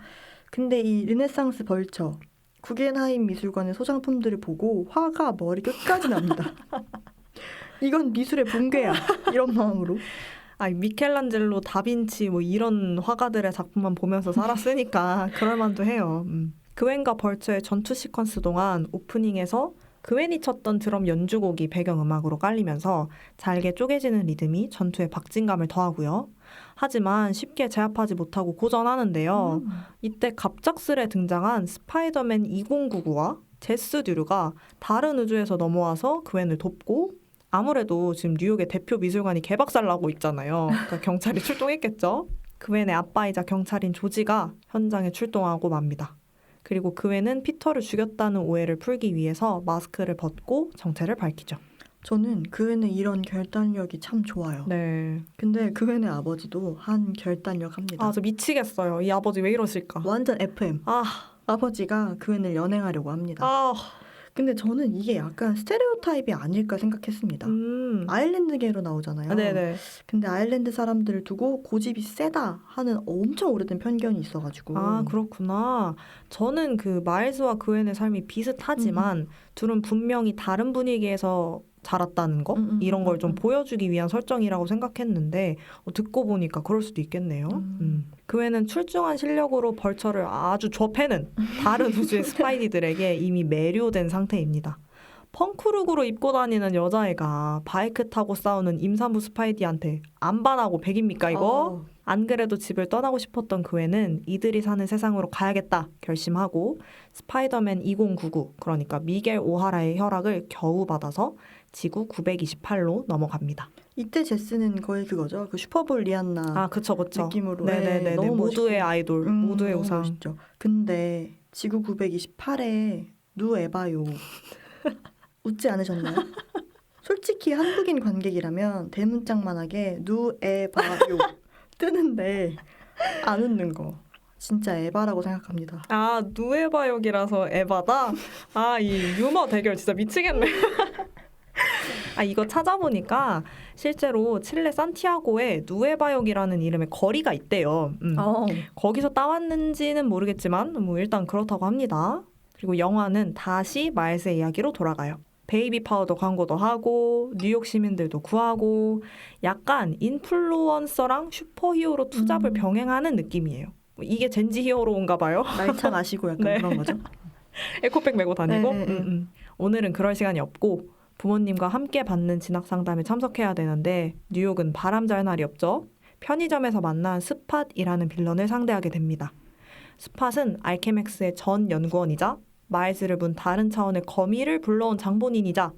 근데 이 르네상스 벌처 구겐하임 미술관의 소장품들을 보고 화가 머리 끝까지 납니다. 이건 미술의 붕괴야. 이런 마음으로. 미켈란젤로, 다빈치 뭐 이런 화가들의 작품만 보면서 살았으니까 그럴만도 해요. 그웬과 벌처의 전투 시퀀스 동안 오프닝에서 그웬이 쳤던 드럼 연주곡이 배경음악으로 깔리면서 잘게 쪼개지는 리듬이 전투에 박진감을 더하고요. 하지만 쉽게 제압하지 못하고 고전하는데요. 이때 갑작스레 등장한 스파이더맨 2099와 제스 듀르가 다른 우주에서 넘어와서 그웬을 돕고 아무래도 지금 뉴욕의 대표 미술관이 개박살 나고 있잖아요. 그러니까 경찰이 출동했겠죠. 그웬의 아빠이자 경찰인 조지가 현장에 출동하고 맙니다. 그리고 그웬은 피터를 죽였다는 오해를 풀기 위해서 마스크를 벗고 정체를 밝히죠. 저는 그웬의 이런 결단력이 참 좋아요. 네. 근데 그웬의 아버지도 한 결단력 합니다. 저 미치겠어요. 이 아버지 왜 이러실까? 완전 FM. 아버지가 그웬을 연행하려고 합니다. 근데 저는 이게 약간 스테레오타입이 아닐까 생각했습니다. 아일랜드계로 나오잖아요. 네네. 근데 아일랜드 사람들을 두고 고집이 세다 하는 엄청 오래된 편견이 있어가지고. 그렇구나. 저는 그 마일스와 그웬의 삶이 비슷하지만 둘은 분명히 다른 분위기에서 자랐다는 거? 이런 걸 좀 보여주기 위한 설정이라고 생각했는데 듣고 보니까 그럴 수도 있겠네요. 그웬은 출중한 실력으로 벌처를 아주 좁혀는 다른 우주의 스파이디들에게 이미 매료된 상태입니다. 펑크룩으로 입고 다니는 여자애가 바이크 타고 싸우는 임산부 스파이디한테 안 반하고 백입니까 이거? 안 그래도 집을 떠나고 싶었던 그웬은 이들이 사는 세상으로 가야겠다 결심하고 스파이더맨 2099 그러니까 미겔 오하라의 허락을 겨우 받아서 지구 928로 넘어갑니다. 이때 제스는 거의 그거죠. 그 슈퍼볼 리안나 그쵸. 느낌으로. 네네네. 너무 모두의 멋있고. 아이돌, 모두의 우상. 멋있죠. 근데 지구 928에 누 에바요. 웃지 않으셨나요? 솔직히 한국인 관객이라면 대문짝만하게 누 에바요 뜨는데 안 웃는 거. 진짜 에바라고 생각합니다. 누에바역이라서 에바다? 이 유머 대결 진짜 미치겠네. 이거 찾아보니까 실제로 칠레 산티아고에 누에바역이라는 이름의 거리가 있대요. 거기서 따왔는지는 모르겠지만 일단 그렇다고 합니다. 그리고 영화는 다시 마일스의 이야기로 돌아가요. 베이비 파우더 광고도 하고 뉴욕 시민들도 구하고 약간 인플루언서랑 슈퍼히어로 투잡을 병행하는 느낌이에요. 이게 젠지 히어로인가 봐요. 날차 마시고 약간 그런 거죠. 에코백 메고 다니고. 네. 오늘은 그럴 시간이 없고 부모님과 함께 받는 진학 상담에 참석해야 되는데 뉴욕은 바람잘 날이 없죠. 편의점에서 만난 스팟이라는 빌런을 상대하게 됩니다. 스팟은 알케맥스의 전 연구원이자 마일스를 문 다른 차원의 거미를 불러온 장본인이자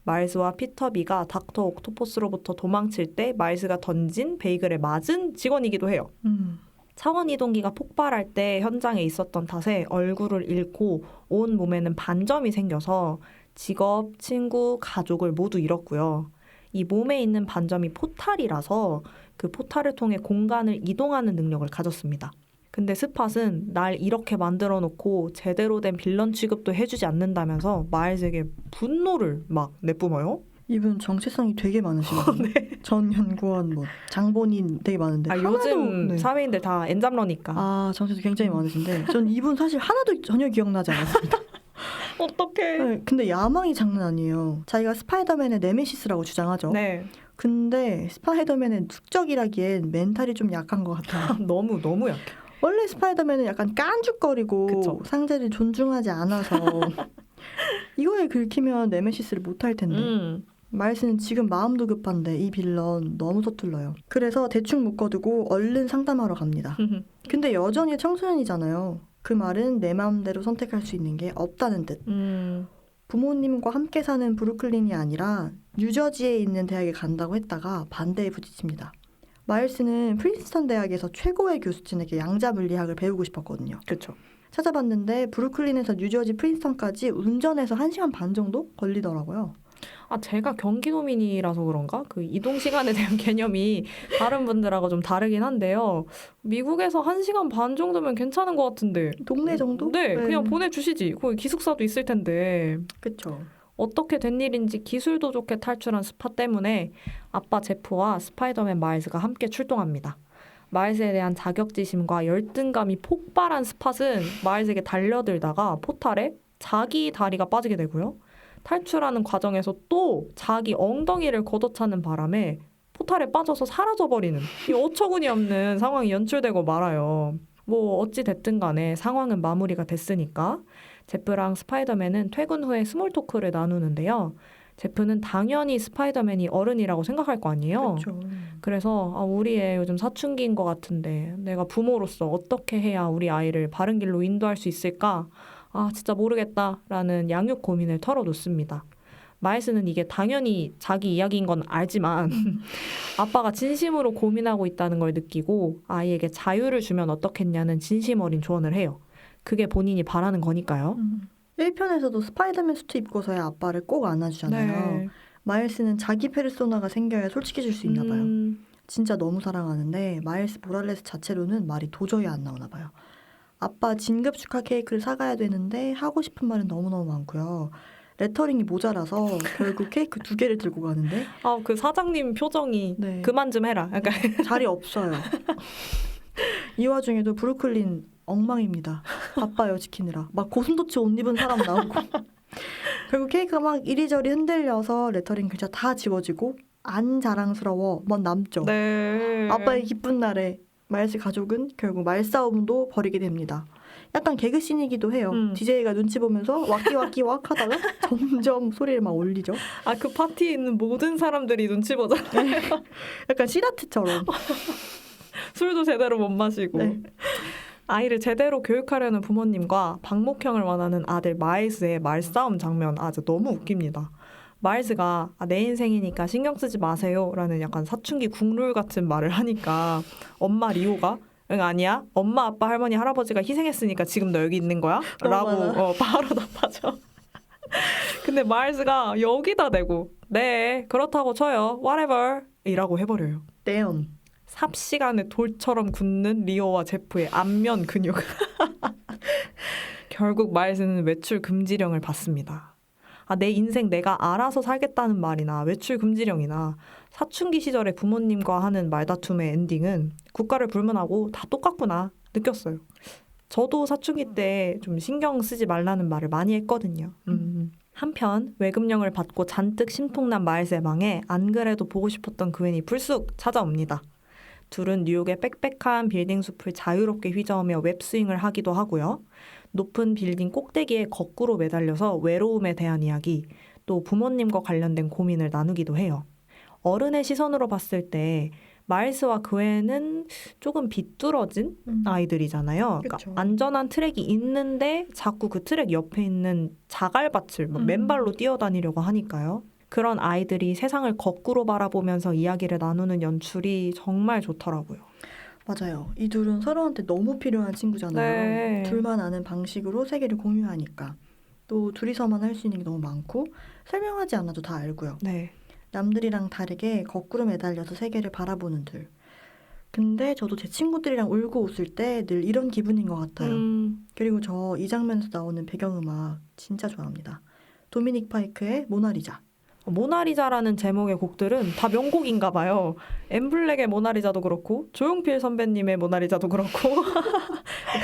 마일스와 피터비가 닥터 옥토퍼스로부터 도망칠 때 마일스가 던진 베이글에 맞은 직원이기도 해요. 차원 이동기가 폭발할 때 현장에 있었던 탓에 얼굴을 잃고 온 몸에는 반점이 생겨서 직업, 친구, 가족을 모두 잃었고요. 이 몸에 있는 반점이 포탈이라서 그 포탈을 통해 공간을 이동하는 능력을 가졌습니다. 근데 스팟은 날 이렇게 만들어 놓고 제대로 된 빌런 취급도 해주지 않는다면서 마일즈에게 분노를 막 내뿜어요. 이분 정체성이 되게 많으시거든요. 네. 전 연구원, 뭐 장본인 되게 많은데 요즘 네. 사회인들 다 엔잡러니까. 정체성 굉장히 많으신데 전 이분 사실 하나도 전혀 기억나지 않았습니다. 어떡해. 네, 근데 야망이 장난 아니에요. 자기가 스파이더맨의 네메시스라고 주장하죠. 네. 근데 스파이더맨의 숙적이라기엔 멘탈이 좀 약한 것 같아요. 너무 약해. 원래 스파이더맨은 약간 깐죽거리고 그쵸. 상대를 존중하지 않아서 이거에 긁히면 네메시스를 못할 텐데 마일스는 지금 마음도 급한데 이 빌런 너무 서툴러요. 그래서 대충 묶어두고 얼른 상담하러 갑니다. 근데 여전히 청소년이잖아요. 그 말은 내 마음대로 선택할 수 있는 게 없다는 듯. 부모님과 함께 사는 브루클린이 아니라 뉴저지에 있는 대학에 간다고 했다가 반대에 부딪힙니다. 마일스는 프린스턴 대학에서 최고의 교수진에게 양자물리학을 배우고 싶었거든요. 그렇죠. 찾아봤는데 브루클린에서 뉴저지 프린스턴까지 운전해서 1시간 반 정도 걸리더라고요. 제가 경기도민이라서 그런가? 그 이동 시간에 대한 개념이 다른 분들하고 좀 다르긴 한데요. 미국에서 1시간 반 정도면 괜찮은 것 같은데. 동네 정도? 네, 그냥 보내주시지. 거기 기숙사도 있을 텐데. 그렇죠. 어떻게 된 일인지 기술도 좋게 탈출한 스팟 때문에 아빠 제프와 스파이더맨 마일즈가 함께 출동합니다. 마일즈에 대한 자격지심과 열등감이 폭발한 스팟은 마일즈에게 달려들다가 포탈에 자기 다리가 빠지게 되고요. 탈출하는 과정에서 또 자기 엉덩이를 걷어차는 바람에 포탈에 빠져서 사라져버리는 이 어처구니 없는 상황이 연출되고 말아요. 뭐 어찌 됐든 간에 상황은 마무리가 됐으니까 제프랑 스파이더맨은 퇴근 후에 스몰 토크를 나누는데요. 제프는 당연히 스파이더맨이 어른이라고 생각할 거 아니에요. 그렇죠. 그래서 우리 애 요즘 사춘기인 것 같은데 내가 부모로서 어떻게 해야 우리 아이를 바른 길로 인도할 수 있을까? 진짜 모르겠다라는 양육 고민을 털어놓습니다. 마일스는 이게 당연히 자기 이야기인 건 알지만 아빠가 진심으로 고민하고 있다는 걸 느끼고 아이에게 자유를 주면 어떻겠냐는 진심 어린 조언을 해요. 그게 본인이 바라는 거니까요. 1편에서도 스파이더맨 수트 입고서야 아빠를 꼭 안아주잖아요. 네. 마일스는 자기 페르소나가 생겨야 솔직해질 수 있나 봐요. 진짜 너무 사랑하는데 마일스 모랄레스 자체로는 말이 도저히 안 나오나 봐요. 아빠 진급 축하 케이크를 사가야 되는데 하고 싶은 말은 너무너무 많고요. 레터링이 모자라서 결국 케이크 2개를 들고 가는데 그 사장님 표정이 네. 그만 좀 해라. 약간 자리 없어요. 이 와중에도 브루클린 엉망입니다. 바빠요 지키느라. 막 고슴도치 옷 입은 사람 나오고 결국 케이크가 막 이리저리 흔들려서 레터링 글자 다 지워지고 안 자랑스러워 먼 남죠. 네. 아빠의 기쁜 날에 마일스 가족은 결국 말싸움도 벌이게 됩니다. 약간 개그씬이기도 해요. DJ가 눈치 보면서 왁기왁기왁 하다가 점점 소리를 막 올리죠. 그 파티에 있는 모든 사람들이 눈치 보잖아요. 약간 시라트처럼. 술도 제대로 못 마시고. 네. 아이를 제대로 교육하려는 부모님과 방목형을 원하는 아들 마일스의 말싸움 장면 진짜 너무 웃깁니다. 마일스가 내 인생이니까 신경 쓰지 마세요 라는 약간 사춘기 국룰 같은 말을 하니까 엄마 리오가 응 아니야 엄마 아빠 할머니 할아버지가 희생했으니까 지금 너 여기 있는 거야? 라고 바로 답하죠. 근데 마일스가 여기다 대고 네 그렇다고 쳐요 whatever 이라고 해버려요. damn. 삽시간에 돌처럼 굳는 리오와 제프의 안면 근육. 결국 마일스는 외출 금지령을 받습니다. 내 인생 내가 알아서 살겠다는 말이나 외출 금지령이나 사춘기 시절에 부모님과 하는 말다툼의 엔딩은 국가를 불문하고 다 똑같구나 느꼈어요. 저도 사춘기 때 좀 신경 쓰지 말라는 말을 많이 했거든요. 한편 외금령을 받고 잔뜩 심통난 마일스의 방에 안 그래도 보고 싶었던 그웬이 불쑥 찾아옵니다. 둘은 뉴욕의 빽빽한 빌딩 숲을 자유롭게 휘저으며 웹스윙을 하기도 하고요. 높은 빌딩 꼭대기에 거꾸로 매달려서 외로움에 대한 이야기, 또 부모님과 관련된 고민을 나누기도 해요. 어른의 시선으로 봤을 때 마일스와 그웬은 조금 비뚤어진 아이들이잖아요. 그러니까 안전한 트랙이 있는데 자꾸 그 트랙 옆에 있는 자갈밭을 맨발로 뛰어다니려고 하니까요. 그런 아이들이 세상을 거꾸로 바라보면서 이야기를 나누는 연출이 정말 좋더라고요. 맞아요. 이 둘은 서로한테 너무 필요한 친구잖아요. 네. 둘만 아는 방식으로 세계를 공유하니까. 또 둘이서만 할 수 있는 게 너무 많고 설명하지 않아도 다 알고요. 네. 남들이랑 다르게 거꾸로 매달려서 세계를 바라보는 둘. 근데 저도 제 친구들이랑 울고 웃을 때 늘 이런 기분인 것 같아요. 그리고 저 이 장면에서 나오는 배경음악 진짜 좋아합니다. 도미닉 파이크의 모나리자. 모나리자라는 제목의 곡들은 다 명곡인가 봐요. 엠블랙의 모나리자도 그렇고 조용필 선배님의 모나리자도 그렇고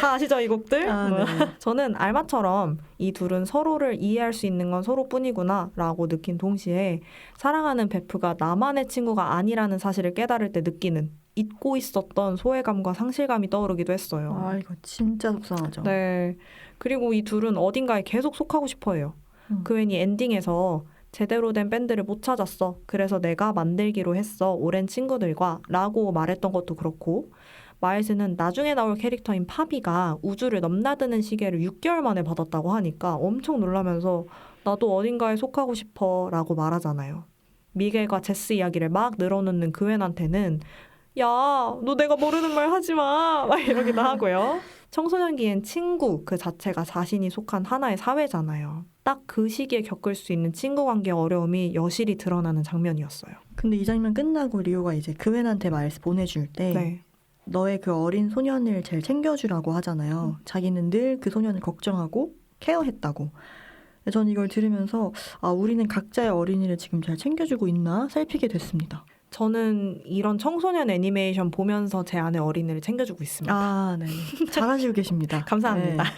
다 아시죠 이 곡들? 아, 네. 저는 알마처럼 이 둘은 서로를 이해할 수 있는 건 서로뿐이구나 라고 느낀 동시에 사랑하는 베프가 나만의 친구가 아니라는 사실을 깨달을 때 느끼는 잊고 있었던 소외감과 상실감이 떠오르기도 했어요. 아, 이거 진짜 속상하죠. 네. 그리고 이 둘은 어딘가에 계속 속하고 싶어해요. 그웬이 엔딩에서 제대로 된 밴드를 못 찾았어. 그래서 내가 만들기로 했어. 오랜 친구들과 라고 말했던 것도 그렇고 마일스는 나중에 나올 캐릭터인 파비가 우주를 넘나드는 시계를 6개월 만에 받았다고 하니까 엄청 놀라면서 나도 어딘가에 속하고 싶어 라고 말하잖아요. 미겔과 제스 이야기를 막 늘어놓는 그웬한테는 야, 너 내가 모르는 말 하지 마. 막 이러기도 하고요. 청소년기엔 친구 그 자체가 자신이 속한 하나의 사회잖아요. 딱 그 시기에 겪을 수 있는 친구 관계 어려움이 여실히 드러나는 장면이었어요. 근데 이 장면 끝나고 리오가 이제 그웬한테 마일스 보내줄 때 네. 너의 그 어린 소년을 잘 챙겨주라고 하잖아요. 자기는 늘 그 소년을 걱정하고 케어했다고. 전 이걸 들으면서 아, 우리는 각자의 어린이를 지금 잘 챙겨주고 있나 살피게 됐습니다. 저는 이런 청소년 애니메이션 보면서 제 안의 어린이를 챙겨주고 있습니다. 아, 네. 잘하시고 계십니다. 감사합니다. 네.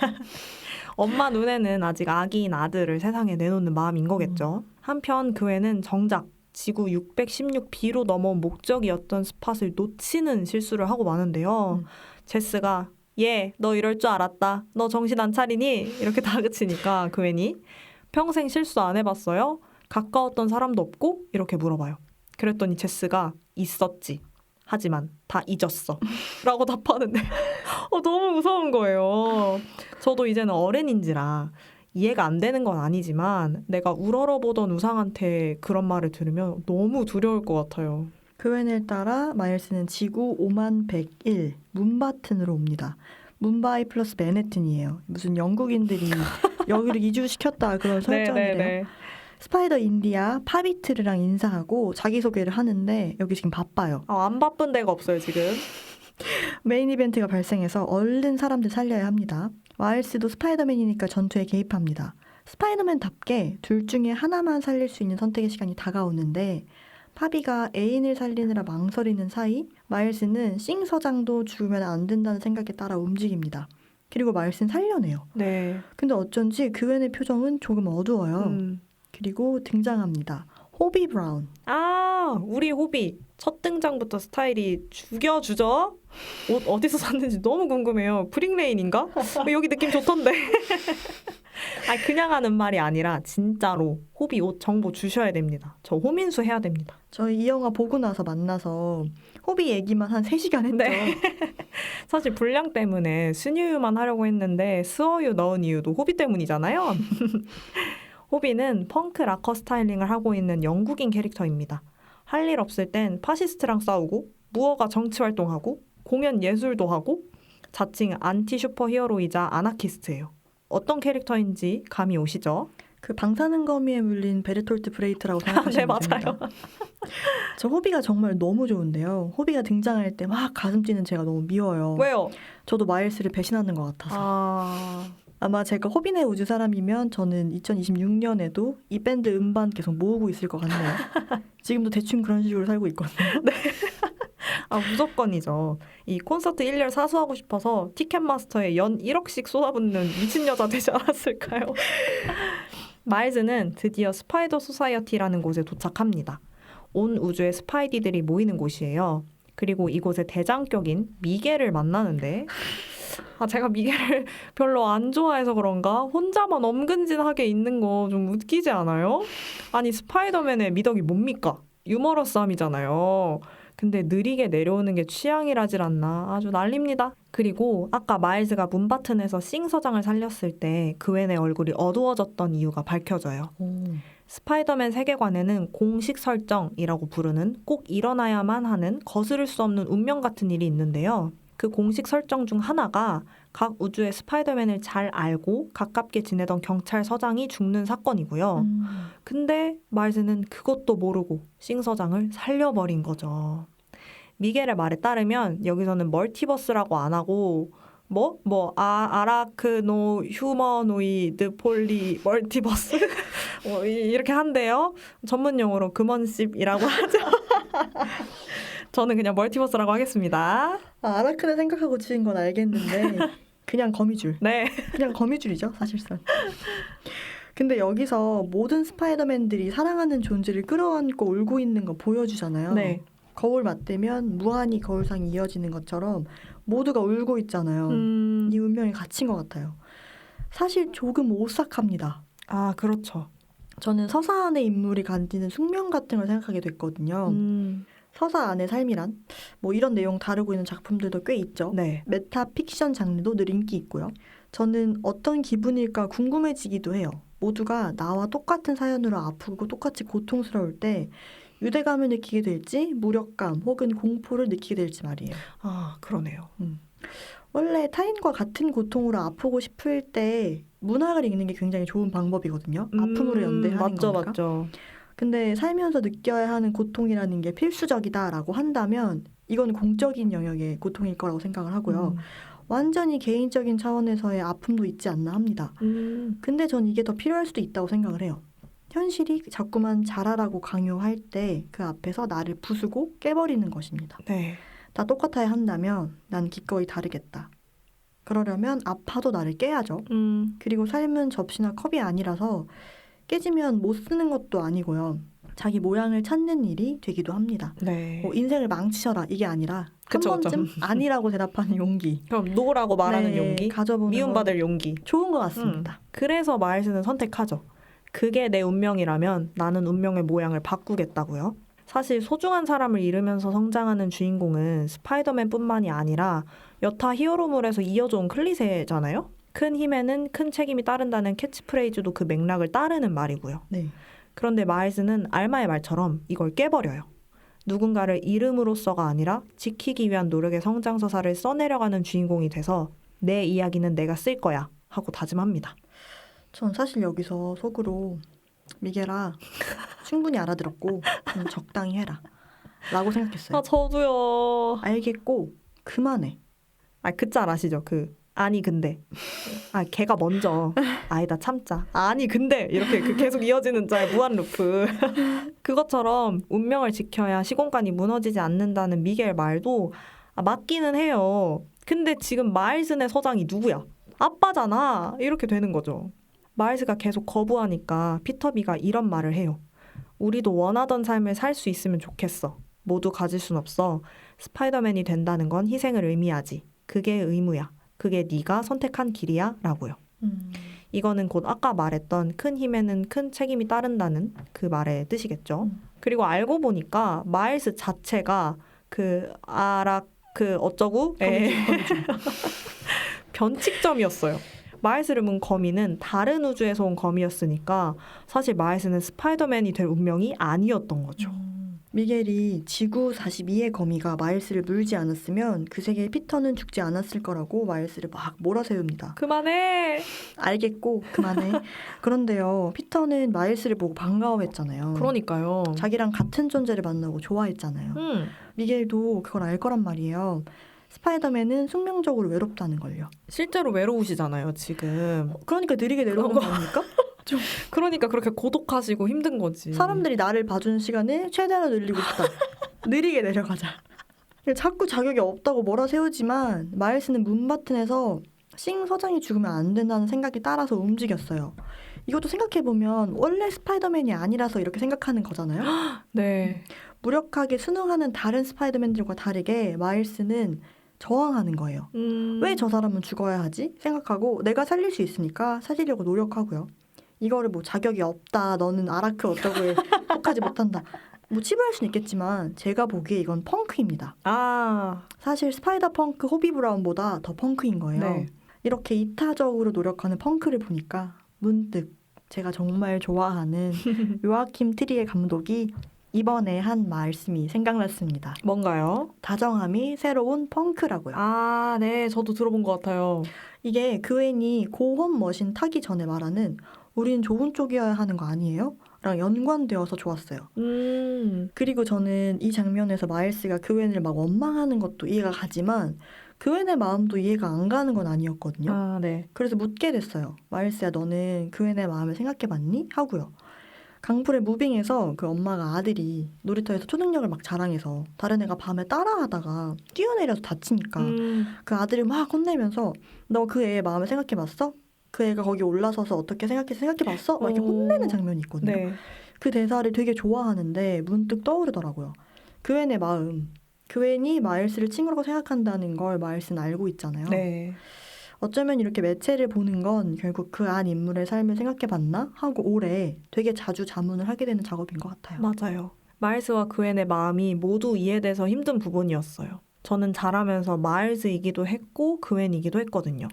엄마 눈에는 아직 아기인 아들을 세상에 내놓는 마음인 거겠죠. 한편 그 애는 정작 지구 616b로 넘어온 목적이었던 스팟을 놓치는 실수를 하고 마는데요. 제스가 얘, 너 이럴 줄 알았다. 너 정신 안 차리니? 이렇게 다그치니까 그 애니 평생 실수 안 해봤어요? 가까웠던 사람도 없고? 이렇게 물어봐요. 그랬더니 제스가 있었지. 하지만 다 잊었어. 라고 답하는데 너무 무서운 거예요. 저도 이제는 어른인지라 이해가 안 되는 건 아니지만 내가 우러러보던 우상한테 그런 말을 들으면 너무 두려울 것 같아요. 그웬을 따라 마일스는 지구 5101 문바튼으로 옵니다. 문바이 플러스 맨해튼이에요. 무슨 영국인들이 여기로 이주시켰다 그런 설정이래요. 스파이더 인디아 파비트르랑 인사하고 자기소개를 하는데 여기 지금 바빠요. 안 바쁜 데가 없어요 지금. 메인 이벤트가 발생해서 얼른 사람들 살려야 합니다. 마일스도 스파이더맨이니까 전투에 개입합니다. 스파이더맨답게 둘 중에 하나만 살릴 수 있는 선택의 시간이 다가오는데 파비가 애인을 살리느라 망설이는 사이 마일스는 싱 서장도 죽으면 안 된다는 생각에 따라 움직입니다. 그리고 마일스는 살려내요. 네. 근데 어쩐지 그웬의 표정은 조금 어두워요. 그리고 등장합니다. 호비 브라운. 아, 우리 호비. 첫 등장부터 스타일이 죽여주죠? 옷 어디서 샀는지 너무 궁금해요. 브릭레인인가? 여기 느낌 좋던데. 그냥 하는 말이 아니라 진짜로 호비 옷 정보 주셔야 됩니다. 저 호민수 해야 됩니다. 저희 이 영화 보고 나서 만나서 호비 얘기만 한 3시간 했죠. 네. 사실 분량 때문에 순유유만 하려고 했는데 스어유 넣은 이유도 호비 때문이잖아요. 호비는 펑크 락커 스타일링을 하고 있는 영국인 캐릭터입니다. 할 일 없을 땐 파시스트랑 싸우고 무어가 정치활동하고 공연 예술도 하고 자칭 안티 슈퍼히어로이자 아나키스트예요. 어떤 캐릭터인지 감이 오시죠? 그 방사능거미에 물린 베르톨트 브레이트라고 생각하시면 네, 맞아요. 됩니다. 저 호비가 정말 너무 좋은데요. 호비가 등장할 때 막 가슴 뛰는 제가 너무 미워요. 왜요? 저도 마일스를 배신하는 것 같아서. 아마 제가 호빈의 우주 사람이면 저는 2026년에도 이 밴드 음반 계속 모으고 있을 것 같네요. 지금도 대충 그런 식으로 살고 있거든요. 네. 무조건이죠. 이 콘서트 1열 사수하고 싶어서 티켓마스터에 연 1억씩 쏟아붓는 미친 여자 되지 않았을까요? 마일즈는 드디어 스파이더 소사이어티라는 곳에 도착합니다. 온 우주의 스파이디들이 모이는 곳이에요. 그리고 이곳의 대장격인 미겔을 만나는데 제가 미겔을 별로 안 좋아해서 그런가 혼자만 엄근진하게 있는 거 좀 웃기지 않아요? 아니 스파이더맨의 미덕이 뭡니까? 유머러스함이잖아요. 근데 느리게 내려오는 게 취향이라질 않나 아주 난립니다. 그리고 아까 마일즈가 문바튼에서 싱 서장을 살렸을 때 그웬의 얼굴이 어두워졌던 이유가 밝혀져요. 스파이더맨 세계관에는 공식 설정이라고 부르는 꼭 일어나야만 하는 거스를 수 없는 운명 같은 일이 있는데요. 그 공식 설정 중 하나가 각 우주의 스파이더맨을 잘 알고 가깝게 지내던 경찰서장이 죽는 사건이고요. 근데 마일스는 그것도 모르고 싱 서장을 살려버린 거죠. 미겔의 말에 따르면 여기서는 멀티버스라고 안 하고 아라크노 휴머노이드 폴리 멀티버스 이렇게 한대요. 전문 용어로 금원씹이라고 하죠. 저는 그냥 멀티버스라고 하겠습니다. 아라크네 생각하고 지은 건 알겠는데 그냥 거미줄. 네. 그냥 거미줄이죠, 사실상. 근데 여기서 모든 스파이더맨들이 사랑하는 존재를 끌어안고 울고 있는 거 보여주잖아요. 네. 거울 맞대면 무한히 거울상이 이어지는 것처럼 모두가 울고 있잖아요. 이 운명이 갇힌 것 같아요. 사실 조금 오싹합니다. 아, 그렇죠. 저는 서사 안의 인물이 가지는 숙명 같은 걸 생각하게 됐거든요. 서사 안의 삶이란 이런 내용 다루고 있는 작품들도 꽤 있죠. 네. 메타픽션 장르도 늘 인기 있고요. 저는 어떤 기분일까 궁금해지기도 해요. 모두가 나와 똑같은 사연으로 아프고 똑같이 고통스러울 때 유대감을 느끼게 될지 무력감 혹은 공포를 느끼게 될지 말이에요. 아, 그러네요. 원래 타인과 같은 고통으로 아프고 싶을 때 문학을 읽는 게 굉장히 좋은 방법이거든요. 아픔으로 연대하는 맞죠, 거니까. 맞죠. 근데 살면서 느껴야 하는 고통이라는 게 필수적이다라고 한다면 이건 공적인 영역의 고통일 거라고 생각을 하고요. 완전히 개인적인 차원에서의 아픔도 있지 않나 합니다. 근데 전 이게 더 필요할 수도 있다고 생각을 해요. 현실이 자꾸만 잘하라고 강요할 때 그 앞에서 나를 부수고 깨버리는 것입니다. 네. 다 똑같아야 한다면 난 기꺼이 다르겠다. 그러려면 아파도 나를 깨야죠. 그리고 삶은 접시나 컵이 아니라서 깨지면 못 쓰는 것도 아니고요. 자기 모양을 찾는 일이 되기도 합니다. 네. 인생을 망치셔라 이게 아니라 그쵸, 한 번쯤 아니라고 대답하는 용기. 그럼 노라고 말하는 네, 용기, 가져보는 미움받을 용기. 좋은 것 같습니다. 그래서 마일스는 선택하죠. 그게 내 운명이라면 나는 운명의 모양을 바꾸겠다고요. 사실 소중한 사람을 잃으면서 성장하는 주인공은 스파이더맨뿐만이 아니라 여타 히어로물에서 이어져온 클리셰잖아요. 큰 힘에는 큰 책임이 따른다는 캐치프레이즈도 그 맥락을 따르는 말이고요. 네. 그런데 마일스는 알마의 말처럼 이걸 깨버려요. 누군가를 잃음으로써가 아니라 지키기 위한 노력의 성장서사를 써내려가는 주인공이 돼서 내 이야기는 내가 쓸 거야 하고 다짐합니다. 전 사실 여기서 속으로 미겔아 충분히 알아들었고 적당히 해라 라고 생각했어요. 저도요. 알겠고 그만해. 그 짤 아시죠? 아니 근데 걔가 먼저 아니다 참자 아니 근데 이렇게 계속 이어지는 짤 무한 루프. 그것처럼 운명을 지켜야 시공간이 무너지지 않는다는 미겔 말도 맞기는 해요. 근데 지금 마일슨의 서장이 누구야? 아빠잖아. 이렇게 되는 거죠. 마일스가 계속 거부하니까 피터비가 이런 말을 해요. 우리도 원하던 삶을 살 수 있으면 좋겠어. 모두 가질 순 없어. 스파이더맨이 된다는 건 희생을 의미하지. 그게 의무야. 그게 네가 선택한 길이야. 라고요. 이거는 곧 아까 말했던 큰 힘에는 큰 책임이 따른다는 그 말의 뜻이겠죠. 그리고 알고 보니까 마일스 자체가 어쩌고? 변칙점이었어요. 마일스를 문 거미는 다른 우주에서 온 거미였으니까 사실 마일스는 스파이더맨이 될 운명이 아니었던 거죠. 미겔이 지구 42의 거미가 마일스를 물지 않았으면 그 세계의 피터는 죽지 않았을 거라고 마일스를 막 몰아세웁니다. 그만해! 알겠고 그만해. 그런데요. 피터는 마일스를 보고 반가워했잖아요. 그러니까요. 자기랑 같은 존재를 만나고 좋아했잖아요. 미겔도 그걸 알 거란 말이에요. 스파이더맨은 숙명적으로 외롭다는 걸요. 실제로 외로우시잖아요, 지금. 그러니까 느리게 내려오는 거 아닙니까? 그러니까 그렇게 고독하시고 힘든 거지. 사람들이 나를 봐주는 시간을 최대한 늘리고 싶다. 느리게 내려가자. 자꾸 자격이 없다고 몰아세우지만 마일스는 문바튼에서 싱 서장이 죽으면 안 된다는 생각이 따라서 움직였어요. 이것도 생각해보면 원래 스파이더맨이 아니라서 이렇게 생각하는 거잖아요. 네. 무력하게 순응하는 다른 스파이더맨들과 다르게 마일스는 저항하는 거예요. 왜 저 사람은 죽어야 하지? 생각하고 내가 살릴 수 있으니까 살리려고 노력하고요. 이거를 자격이 없다, 너는 아라크 어쩌고에 속하지 못한다. 치부할 수는 있겠지만 제가 보기에 이건 펑크입니다. 사실 스파이더 펑크 호비 브라운보다 더 펑크인 거예요. 네. 이렇게 이타적으로 노력하는 펑크를 보니까 문득 제가 정말 좋아하는 요아킴 트리에 감독이 이번에 한 말씀이 생각났습니다. 뭔가요? 다정함이 새로운 펑크라고요. 아, 네. 저도 들어본 것 같아요. 이게 그웬이 고혼 머신 타기 전에 말하는 우린 좋은 쪽이어야 하는 거 아니에요? 랑 연관되어서 좋았어요. 그리고 저는 이 장면에서 마일스가 그웬을 막 원망하는 것도 이해가 가지만 그웬의 마음도 이해가 안 가는 건 아니었거든요. 아, 네. 그래서 묻게 됐어요. 마일스야, 너는 그웬의 마음을 생각해봤니? 하고요. 강풀의 무빙에서 그 엄마가 아들이 놀이터에서 초능력을 막 자랑해서 다른 애가 밤에 따라하다가 뛰어내려서 다치니까 그 아들을 막 혼내면서 너 그 애의 마음을 생각해봤어? 그 애가 거기 올라서서 어떻게 생각해봤어? 막 이렇게 혼내는 장면이 있거든요. 네. 그 대사를 되게 좋아하는데 문득 떠오르더라고요. 그웬의 마음. 그웬이 마일스를 친구라고 생각한다는 걸 마일스는 알고 있잖아요. 네. 어쩌면 이렇게 매체를 보는 건 결국 그 안 인물의 삶을 생각해봤나 하고 올해 되게 자주 자문을 하게 되는 작업인 것 같아요. 맞아요. 마일스와 그웬의 마음이 모두 이해돼서 힘든 부분이었어요. 저는 자라면서 마일스이기도 했고 그웬이기도 했거든요.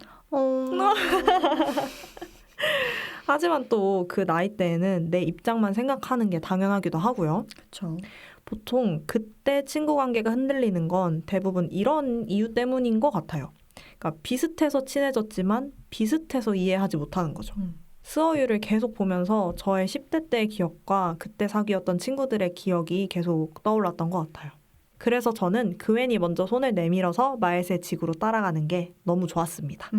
하지만 또 그 나이대에는 내 입장만 생각하는 게 당연하기도 하고요. 그렇죠. 보통 그때 친구 관계가 흔들리는 건 대부분 이런 이유 때문인 것 같아요. 그러니까 비슷해서 친해졌지만 비슷해서 이해하지 못하는 거죠. 스어유를 계속 보면서 저의 10대 때의 기억과 그때 사귀었던 친구들의 기억이 계속 떠올랐던 것 같아요. 그래서 저는 그웬이 먼저 손을 내밀어서 마일스의 지구로 따라가는 게 너무 좋았습니다.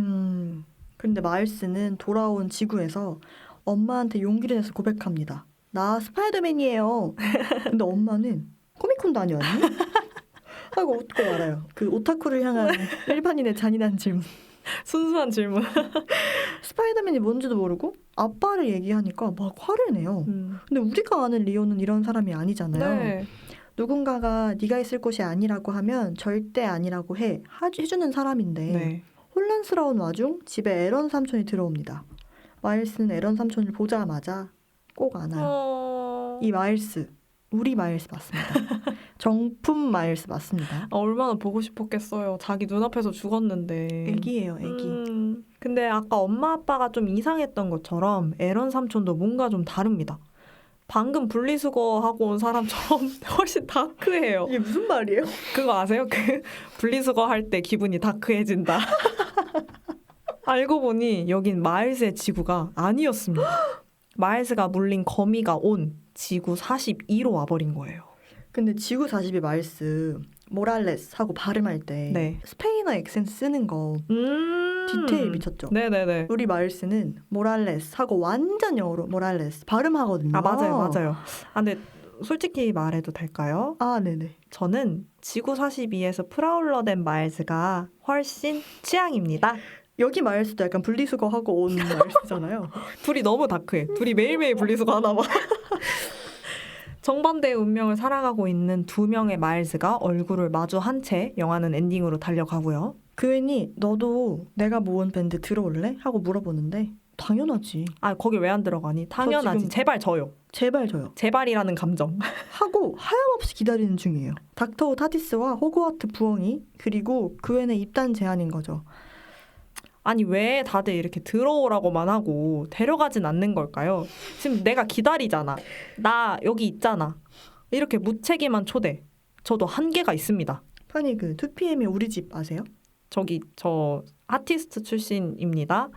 그런데 마일스는 돌아온 지구에서 엄마한테 용기를 내서 고백합니다. 나 스파이더맨이에요. 근데 엄마는 코미콘도 아니었니? 하고 웃고 말아요. 그 오타쿠를 향한 일반인의 잔인한 질문. 순수한 질문. 스파이더맨이 뭔지도 모르고 아빠를 얘기하니까 막 화를 내요. 근데 우리가 아는 리오는 이런 사람이 아니잖아요. 네. 누군가가 네가 있을 곳이 아니라고 하면 절대 아니라고 해주는 사람인데 네. 혼란스러운 와중 집에 에런 삼촌이 들어옵니다. 마일스는 에런 삼촌을 보자마자 꼭 안아요. 이 마일스, 우리 마일스 맞습니다. 정품 마일스 맞습니다. 얼마나 보고 싶었겠어요. 자기 눈앞에서 죽었는데. 애기예요, 애기. 근데 아까 엄마 아빠가 좀 이상했던 것처럼 에런 삼촌도 뭔가 좀 다릅니다. 방금 분리수거하고 온 사람처럼 훨씬 다크해요. 이게 무슨 말이에요? 그거 아세요? 그 분리수거 할 때 기분이 다크해진다. 알고 보니 여긴 마일스의 지구가 아니었습니다. 마일스가 물린 거미가 온 지구 42로 와버린 거예요. 근데 지구 42 마일스 모랄레스 하고 발음할 때 네. 스페인어 액센트 쓰는 거 디테일 미쳤죠? 네네네. 우리 마일스는 모랄레스 하고 완전 영어로 모랄레스 발음하거든요. 아, 맞아요. 아, 근데 솔직히 말해도 될까요? 아, 네네. 저는 지구 42에서 프라울러된 마일스가 훨씬 취향입니다. 여기 마일스도 약간 분리수거하고 온 마일스잖아요. 둘이 너무 다크해. 둘이 매일매일 분리수거 하나 봐. 정반대의 운명을 살아가고 있는 두 명의 마일스가 얼굴을 마주한 채 영화는 엔딩으로 달려가고요. 그웬이 너도 내가 모은 밴드 들어올래? 하고 물어보는데 당연하지. 아, 거기 왜 안 들어가니? 당연하지. 지금- 제발 저요. 제발 줘요. 제발이라는 감정. 하고 하염없이 기다리는 중이에요. 닥터 타티스와 호그와트 부엉이 그리고 그웬의 입단 제안인 거죠. 아니 왜 다들 이렇게 들어오라고만 하고 데려가진 않는 걸까요? 지금 내가 기다리잖아. 나 여기 있잖아. 이렇게 무책임한 초대. 저도 한계가 있습니다. 아니 그 2PM의 우리 집 아세요? 저 아티스트 출신입니다.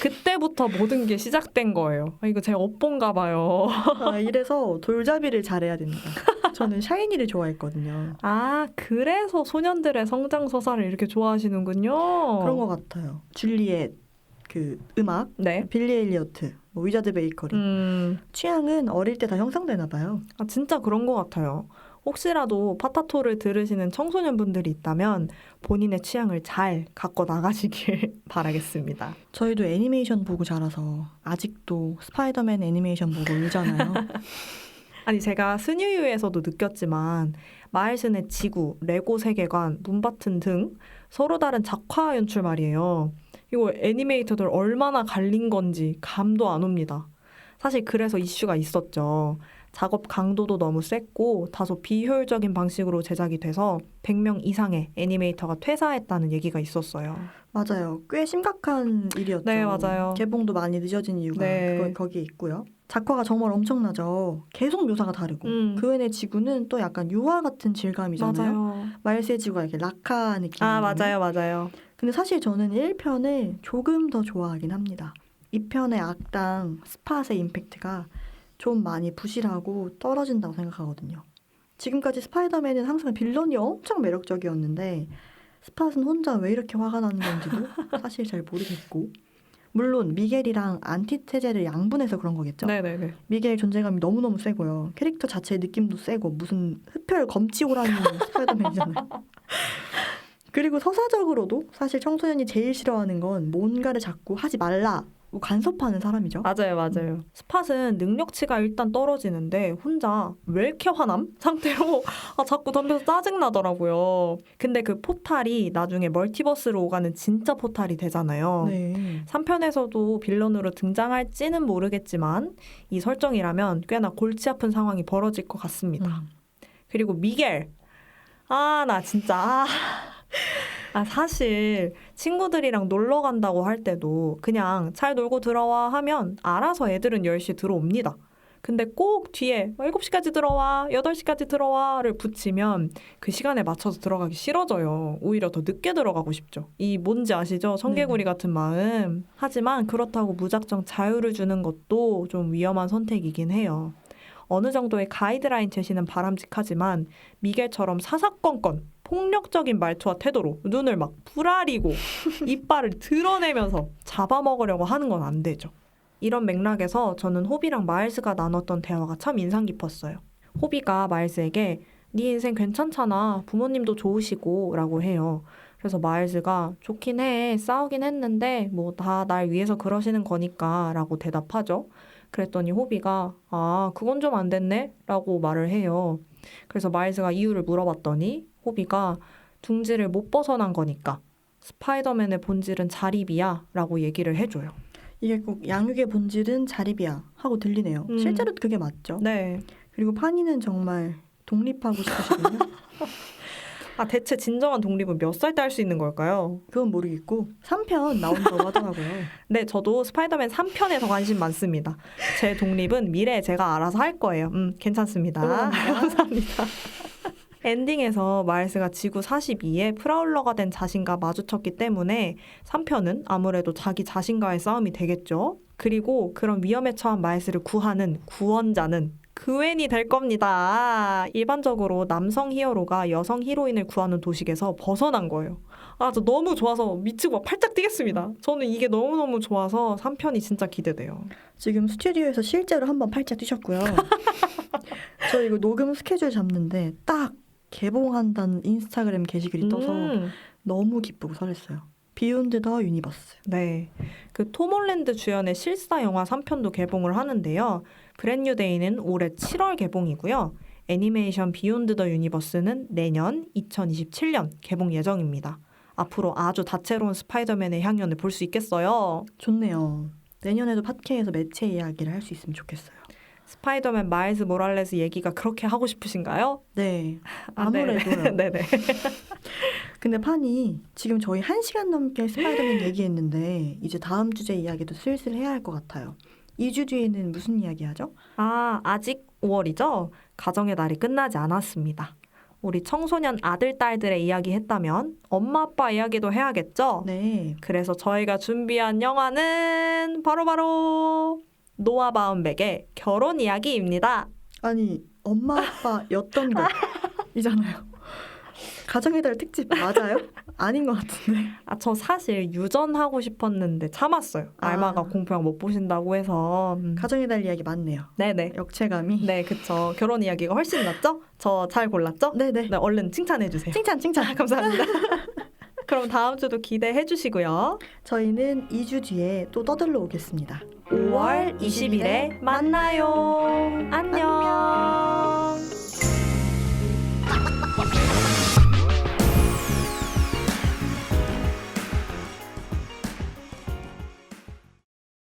그때부터 모든 게 시작된 거예요. 아, 이거 제 업본가 봐요. 아, 이래서 돌잡이를 잘해야 됩니다. 저는 샤이니를 좋아했거든요. 아, 그래서 소년들의 성장 서사를 이렇게 좋아하시는군요. 그런 것 같아요. 줄리엣 그 음악, 네. 빌리 엘리어트, 뭐 위자드 베이커리. 취향은 어릴 때 다 형성되나 봐요. 아, 진짜 그런 것 같아요. 혹시라도 파타토를 들으시는 청소년분들이 있다면 본인의 취향을 잘 갖고 나가시길 바라겠습니다. 저희도 애니메이션 보고 자라서 아직도 스파이더맨 애니메이션 보고 울잖아요. 아니 제가 스뉴유에서도 느꼈지만 마일슨의 지구, 레고 세계관, 문바튼 등 서로 다른 작화 연출 말이에요. 이거 애니메이터들 얼마나 갈린 건지 감도 안 옵니다. 사실 그래서 이슈가 있었죠. 작업 강도도 너무 셌고 다소 비효율적인 방식으로 제작이 돼서 100명 이상의 애니메이터가 퇴사했다는 얘기가 있었어요. 맞아요. 꽤 심각한 일이었죠. 네, 맞아요. 개봉도 많이 늦어진 이유가 네. 거기에 있고요. 작화가 정말 엄청나죠. 계속 묘사가 다르고 그 외의 지구는 또 약간 유화 같은 질감이잖아요. 맞아요. 마일스의 지구가 이렇게 락카 느낌. 아, 맞아요. 근데 사실 저는 1편을 조금 더 좋아하긴 합니다. 2편의 악당 스팟의 임팩트가 좀 많이 부실하고 떨어진다고 생각하거든요. 지금까지 스파이더맨은 항상 빌런이 엄청 매력적이었는데 스팟은 혼자 왜 이렇게 화가 나는 건지도 사실 잘 모르겠고, 물론 미겔이랑 안티테제를 양분해서 그런 거겠죠. 네네네. 미겔 존재감이 너무너무 세고요. 캐릭터 자체의 느낌도 세고 무슨 흡혈 검치고라는 스파이더맨이잖아요. 그리고 서사적으로도 사실 청소년이 제일 싫어하는 건 뭔가를 자꾸 하지 말라 간섭하는 사람이죠. 맞아요. 스팟은 능력치가 일단 떨어지는데 혼자 왜 이렇게 화남? 상태로 자꾸 덤벼서 짜증나더라고요. 근데 그 포탈이 나중에 멀티버스로 오가는 진짜 포탈이 되잖아요. 네. 3편에서도 빌런으로 등장할지는 모르겠지만 이 설정이라면 꽤나 골치 아픈 상황이 벌어질 것 같습니다. 그리고 미겔. 나 진짜... 사실 친구들이랑 놀러 간다고 할 때도 그냥 잘 놀고 들어와 하면 알아서 애들은 10시에 들어옵니다. 근데 꼭 뒤에 7시까지 들어와, 8시까지 들어와를 붙이면 그 시간에 맞춰서 들어가기 싫어져요. 오히려 더 늦게 들어가고 싶죠. 이 뭔지 아시죠? 청개구리 같은 마음. 하지만 그렇다고 무작정 자유를 주는 것도 좀 위험한 선택이긴 해요. 어느 정도의 가이드라인 제시는 바람직하지만 미겔처럼 사사건건 폭력적인 말투와 태도로 눈을 막 부라리고 이빨을 드러내면서 잡아먹으려고 하는 건 안 되죠. 이런 맥락에서 저는 호비랑 마일스가 나눴던 대화가 참 인상 깊었어요. 호비가 마일스에게 네 인생 괜찮잖아. 부모님도 좋으시고 라고 해요. 그래서 마일스가 좋긴 해. 싸우긴 했는데 뭐 다 날 위해서 그러시는 거니까 라고 대답하죠. 그랬더니 호비가 그건 좀 안 됐네 라고 말을 해요. 그래서 마일스가 이유를 물어봤더니 호비가 둥지를 못 벗어난 거니까 스파이더맨의 본질은 자립이야 라고 얘기를 해줘요. 이게 꼭 양육의 본질은 자립이야 하고 들리네요. 실제로 그게 맞죠. 네. 그리고 파니는 정말 독립하고 싶으시군요. 대체 진정한 독립은 몇 살 때 할 수 있는 걸까요? 그건 모르겠고 3편 나온다고 하더라고요. 네, 저도 스파이더맨 3편에 더 관심 많습니다. 제 독립은 미래에 제가 알아서 할 거예요. 괜찮습니다. 감사합니다. 엔딩에서 마일스가 지구 42에 프라울러가 된 자신과 마주쳤기 때문에 3편은 아무래도 자기 자신과의 싸움이 되겠죠. 그리고 그런 위험에 처한 마일스를 구하는 구원자는 그웬이 될 겁니다. 일반적으로 남성 히어로가 여성 히로인을 구하는 도식에서 벗어난 거예요. 저 너무 좋아서 미치고 막 팔짝 뛰겠습니다. 저는 이게 너무너무 좋아서 3편이 진짜 기대돼요. 지금 스튜디오에서 실제로 한번 팔짝 뛰셨고요. 저 이거 녹음 스케줄 잡는데 딱 개봉한다는 인스타그램 게시글이 떠서 너무 기쁘고 설렜어요. 비욘드 더 유니버스. 네, 그 톰 홀랜드 주연의 실사 영화 3편도 개봉을 하는데요. 브랜뉴 데이는 올해 7월 개봉이고요. 애니메이션 비욘드 더 유니버스는 내년 2027년 개봉 예정입니다. 앞으로 아주 다채로운 스파이더맨의 향연을 볼 수 있겠어요. 좋네요. 내년에도 팟캐에서 매체 이야기를 할 수 있으면 좋겠어요. 스파이더맨 마일스 모랄레스 얘기가 그렇게 하고 싶으신가요? 네, 아무래도요. 네네. 근데 파니 지금 저희 1시간 넘게 스파이더맨 얘기했는데 이제 다음 주제 이야기도 슬슬 해야 할 것 같아요. 2주 뒤에는 무슨 이야기 하죠? 아직 5월이죠? 가정의 날이 끝나지 않았습니다. 우리 청소년 아들, 딸들의 이야기 했다면 엄마, 아빠 이야기도 해야겠죠? 네. 그래서 저희가 준비한 영화는 바로 노아 바움백의 결혼 이야기입니다. 아니, 엄마, 아빠였던 거이잖아요. 가정의 달 특집 맞아요? 아닌 것 같은데. 저 사실 유전하고 싶었는데 참았어요. 알마가 공포영 못 보신다고 해서. 가정의 달 이야기 맞네요. 네네. 역체감이. 네, 그쵸. 결혼 이야기가 훨씬 낫죠? 저 잘 골랐죠? 네네. 네, 얼른 칭찬해 주세요. 칭찬. 감사합니다. 그럼 다음 주도 기대해 주시고요. 저희는 2주 뒤에 또 떠들러 오겠습니다. 5월 20일에 만나요.